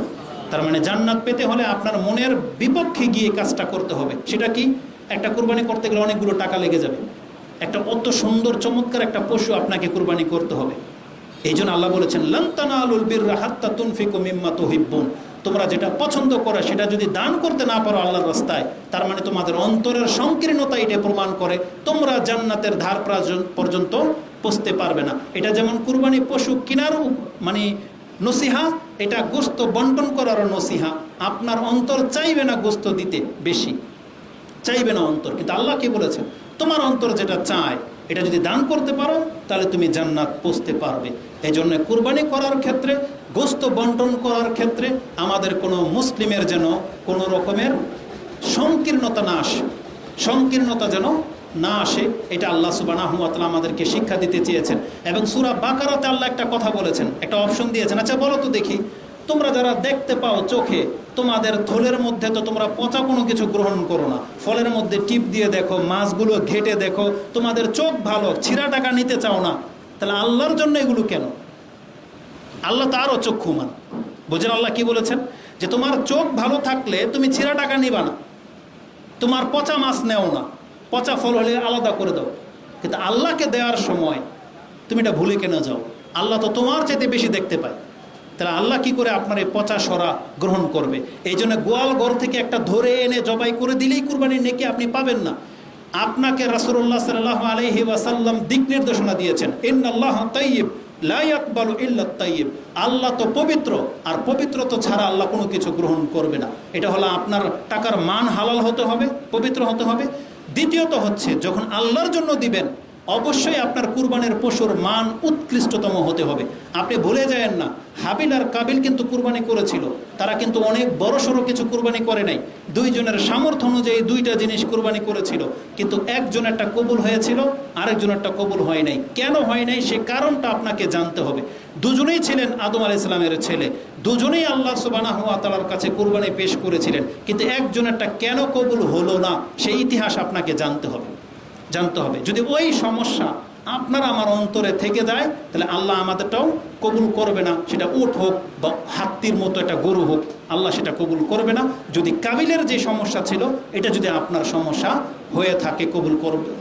তার মানে জান্নাত পেতে হলে আপনার মনের বিপক্ষে গিয়ে কাজটা করতে হবে। সেটা কি? একটা কুরবানি করতে গেলে অনেকগুলো টাকা লেগে যাবে, একটা অত সুন্দর চমৎকার একটা পশু আপনাকে কুরবানি করতে হবে। এই জন্য আল্লাহ বলেছেন লান তানালুল বিররা হাত্তা তুনফিকু মিম্মা তুহিব্বুন। তোমরা যেটা পছন্দ করো সেটা যদি দান করতে না পারো আল্লাহর রাস্তায়, তার মানে তোমাদের অন্তরের সংকীর্ণতা এটা প্রমাণ করে তোমরা জান্নাতের ধার পর্যন্ত পৌঁছতে পারবে না। এটা যেমন কুরবানি পশু কেনার মানে নসিহা, এটা গোস্ত বন্টন করারও নসিহা। আপনার অন্তর চাইবে না গোস্ত দিতে, বেশি চাইবে না অন্তর, কিন্তু আল্লাহ কি বলেছেন, তোমার অন্তর যেটা চায় এটা যদি দান করতে পারো তাহলে তুমি জান্নাত পৌঁছতে পারবে। এই জন্য কুরবানি করার ক্ষেত্রে, গোস্ত বন্টন করার ক্ষেত্রে আমাদের কোনো মুসলিমের যেন কোনো রকমের সংকীর্ণতা না আসে, সংকীর্ণতা যেন না আসে, এটা আল্লাহ সুবহানাহু ওয়া তাআলা আমাদেরকে শিক্ষা দিতে চেয়েছেন। এবং সূরা বাকারাতে আল্লাহ একটা কথা বলেছেন, একটা অপশন দিয়েছেন। আচ্ছা বলো তো দেখি, তোমরা যারা দেখতে পাও চোখে, তোমাদের থলের মধ্যে তো তোমরা পচা কোনো কিছু গ্রহণ করো না, ফলের মধ্যে টিপ দিয়ে দেখো, মাছগুলো ঘেটে দেখো, তোমাদের চোখ ভালো, ছিঁড়া টাকা নিতে চাও না, তাহলে আল্লাহর জন্য এগুলো কেন? আল্লাহ তো আরও চক্ষুমান। বোঝেন আল্লাহ কি বলেছেন, যে তোমার চোখ ভালো থাকলে তুমি ছিঁড়া টাকা নিবা না, তোমার পচা মাছ নেও না, পচা ফল হলে আলাদা করে দাও। কিন্তু আল্লাহকে দেওয়ার সময় তুমি এটা ভুলে কেন যাও? আল্লাহ তো তোমার চাইতে বেশি দেখতে পায়, তাহলে আল্লাহ কি করে আপনার এই পচা সরা গ্রহণ করবে? এই জন্য গোয়াল ঘর থেকে একটা ধরে এনে জবাই করে দিলেই কুরবানির নেকি আপনি পাবেন না। আপনাকে রাসূলুল্লাহ সাল্লাল্লাহু আলাইহি ওয়াসাল্লাম দিক নির্দেশনা দিয়েছেন, ইন্নাল্লাহ তাইয়্যিব লা ইয়াকবালু ইল্লা তাইয়্যিব। আল্লাহ তো পবিত্র, আর পবিত্রতা ছাড়া আল্লাহ কোনো কিছু গ্রহণ করবে না। এটা হলো আপনার টাকার মান হালাল হতে হবে, পবিত্র হতে হবে। দ্বিতীয়ত হচ্ছে, যখন আল্লাহর জন্য দিবেন অবশ্যই আপনার কুরবানের পশুর মান উৎকৃষ্টতম হতে হবে। আপনি ভুলে যায়েন না, হাবিল আর কাবিল কিন্তু কুরবানি করেছিল, তারা কিন্তু অনেক বড় সড়ো কিছু কুরবানি করে নাই। দুইজনের সামর্থ্য অনুযায়ী দুইটা জিনিস কুরবানি করেছিল, কিন্তু একজনেরটা কবুল হয়েছিল, আরেকজনেরটা কবুল হয় নাই। কেন হয় নাই সে কারণটা আপনাকে জানতে হবে। দুজনেই ছিলেন আদম আলাইহিস সালামের ছেলে, দুজনেই আল্লাহ সুবহানাহু ওয়া তাআলার কাছে কুরবানি পেশ করেছিলেন, কিন্তু একজনেরটা কেন কবুল হলো না সেই ইতিহাস আপনাকে জানতে হবে, জানতে হবে। যদি ওই সমস্যা আপনার আমার অন্তরে থেকে যায়, তাহলে আল্লাহ আমাদেরটাও কবুল করবে না। সেটা উট হোক বা হাতির মতো একটা গরু হোক, আল্লাহ সেটা কবুল করবে না। যদি কাবিলের যে সমস্যা ছিল এটা যদি আপনার সমস্যা হয়ে থাকে, কবুল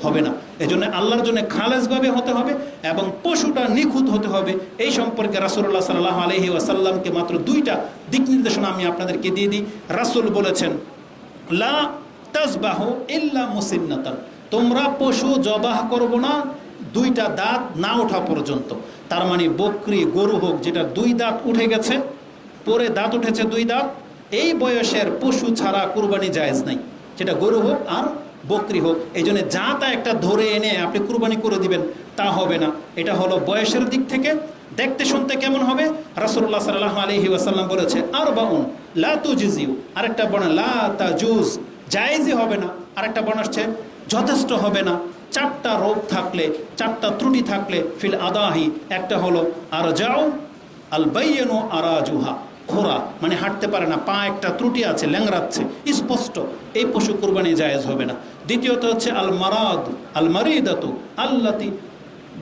হবে না। এজন্য আল্লাহর জন্য খালেসভাবে হতে হবে এবং পশুটা নিখুঁত হতে হবে। এই সম্পর্কে রাসূলুল্লাহ সাল্লাল্লাহু আলাইহি ওয়াসাল্লামকে মাত্র দুইটা দিক নির্দেশনা আমি আপনাদেরকে দিয়ে দিই। রাসূল বলেছেন, লা তাজবাহু ইল্লা মুসিন্নাতান, তোমরা পশু জবাহ করবো না দুইটা দাঁত না ওঠা পর্যন্ত। তার মানে বকরি, গরু হোক যেটা দুই দাঁত উঠে গেছে, পরে দাঁত উঠেছে দুই দাঁত, এই বয়সের পশু ছাড়া কুরবানি জায়েজ নাই, সেটা গরু হোক আর বকরি হোক। এই জন্য যা তা একটা ধরে এনে আপনি কুরবানি করে দিবেন তা হবে না। এটা হলো বয়সের দিক থেকে। দেখতে শুনতে কেমন হবে? রাসূলুল্লাহ সাল্লাল্লাহু আলাইহি ওয়াসাল্লাম বলেছে, আরবাউন লা তুজিউ, আরেকটা বর্ণনা লা তাজুজ, জায়েজই হবে না। আরেকটা বর্ণনা আসছে যথেষ্ট হবে না। চারটা রোগ থাকলে, চারটা ত্রুটি থাকলে ফিল আদাহি, একটা হলো আর যাও আল বাইয়ানু আরাজুহা, খোরা মানে হাঁটতে পারে না, পা একটা ত্রুটি আছে, ল্যাংড়াচ্ছে স্পষ্ট, এই পশু কুরবানি জায়েজ হবে না। দ্বিতীয়ত হচ্ছে আল মারাদ আল মারিদাতু আল্লাতি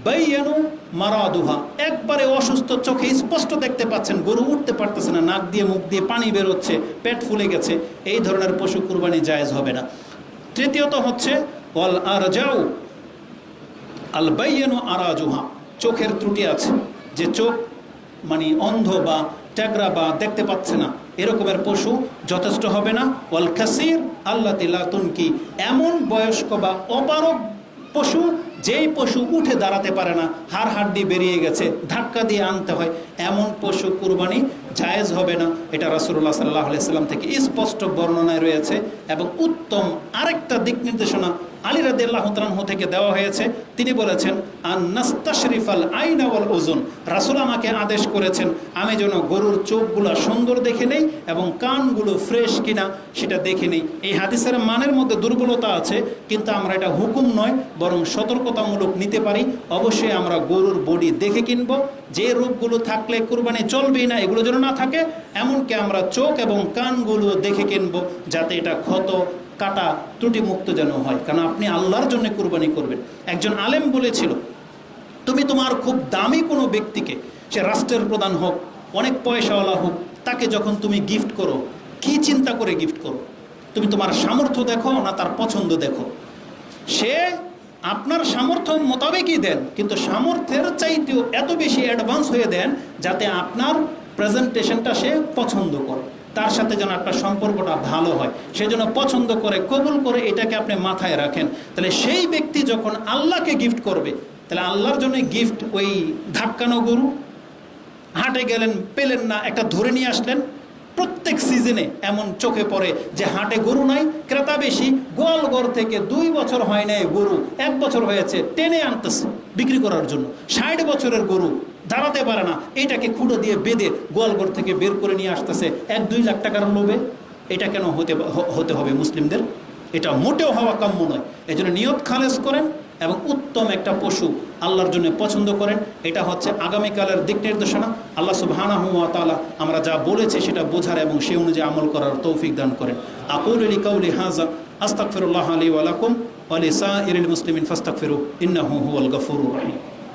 বাইয়ানু মারাদুহা, একবারে অসুস্থ, চোখে স্পষ্ট দেখতে পাচ্ছেন, গরু উঠতে পারতেছে না, নাক দিয়ে মুখ দিয়ে পানি বেরোচ্ছে, পেট ফুলে গেছে, এই ধরনের পশু কুরবানি জায়েজ হবে না। তৃতীয়ত হচ্ছে ওয়াল আরজাউ আল বাইয়িনু আরাজুহা, চোখের ত্রুটি আছে, যে চোখ মানে অন্ধ বা ট্যাগরা বা দেখতে পাচ্ছে না, এরকমের পশু যথেষ্ট হবে না। ওয়াল কাসির আল্লাতি লা তুনকি, এমন বয়স্ক বা অপারগ পশু, যেই পশু উঠে দাঁড়াতে পারে না, হাড় হাড্ডি বেরিয়ে গেছে, ধাক্কা দিয়ে আনতে হয়, এমন পশু কুরবানি জায়েজ হবে না। এটা রাসূলুল্লাহ সাল্লাল্লাহু আলাইহি সাল্লাম থেকে স্পষ্ট বর্ণনায় রয়েছে। এবং উত্তম আরেকটা দিক নির্দেশনা আলী রাদিয়াল্লাহু তাআলা আনহু থেকে দেওয়া হয়েছে। তিনি বলেছেন, আন নাস্তাশরিফাল আইনা ওয়াল উযুন, রাসূল আমাকে আদেশ করেছেন আমি যেন গরুর চোখগুলো সুন্দর দেখে নেই এবং কানগুলো ফ্রেশ কিনা সেটা দেখে নেই। এই হাদিসের মানের মধ্যে দুর্বলতা আছে, কিন্তু আমরা এটা হুকুম নয় বরং সতর্কতামূলক নিতে পারি। অবশ্যই আমরা গরুর বডি দেখে কিনবো, যে রোগগুলো থাকলে কুরবানি চলবেই না এগুলো যেন না থাকে, এমনকি আমরা চোখ এবং কানগুলো দেখে কিনবো, যাতে এটা ক্ষত কাটা ত্রুটিমুক্ত যেন হয়, কারণ আপনি আল্লাহর জন্য কুরবানি করবেন। একজন আলেম বলেছিল, তুমি তোমার খুব দামি কোনো ব্যক্তিকে, সে রাষ্ট্রের প্রধান হোক, অনেক পয়সাওয়ালা হোক, তাকে যখন তুমি গিফট করো, কি চিন্তা করে গিফট করো? তুমি তোমার সামর্থ্য দেখো না তার পছন্দ দেখো? সে আপনার সামর্থ্য মোতাবেকই দেন, কিন্তু সামর্থ্যের চাইতেও এত বেশি অ্যাডভান্স হয়ে দেন যাতে আপনার প্রেজেন্টেশনটা সে পছন্দ করে, তার সাথে যেন আপনার সম্পর্কটা ভালো হয়, সেজন্য পছন্দ করে কবুল করে, এটাকে আপনি মাথায় রাখেন। তাহলে সেই ব্যক্তি যখন আল্লাহকে গিফট করবে, তাহলে আল্লাহর জন্য গিফট ওই ধাক্কানো গরু, হাটে গেলেন পেলেন না, একটা ধরে নিয়ে আসলেন। প্রত্যেক সিজনে এমন চোখে পড়ে যে হাটে গরু নাই, ক্রেতা বেশি, গোয়ালঘর থেকে 2 বছর হয় নাই গরু 1 বছর হয়েছে টেনে আনতেছে বিক্রি করার জন্য। 60 বছরের গরু দাঁড়াতে পারে না, এটাকে খুঁড়ো দিয়ে বেঁধে গোয়ালঘর থেকে বের করে নিয়ে আসতেছে 1-2 লাখ টাকার লোভে। এটা কেন হতে হবে মুসলিমদের? এটা মোটেও হওয়া কাম্য নয়। এই জন্য নিয়ত খালেস করেন এবং উত্তম একটা পশু আল্লাহর জন্য পছন্দ করেন। এটা হচ্ছে আগামীকালের দিক নির্দেশনা। আল্লাহ সুবহানাহু ওয়া তাআলা আমরা যা বলেছি সেটা বোঝার এবং সেই অনুযায়ী আমল করার তৌফিক দান করেন। আকুলু লিকাউলি হাযা আস্তাগফিরুল্লাহ লি ওয়া লাকুম ওয়া লিসাইরিল মুসলিমিন ফাস্তাগফিরু ইন্নাহু হুয়াল গফুরুর রহিম।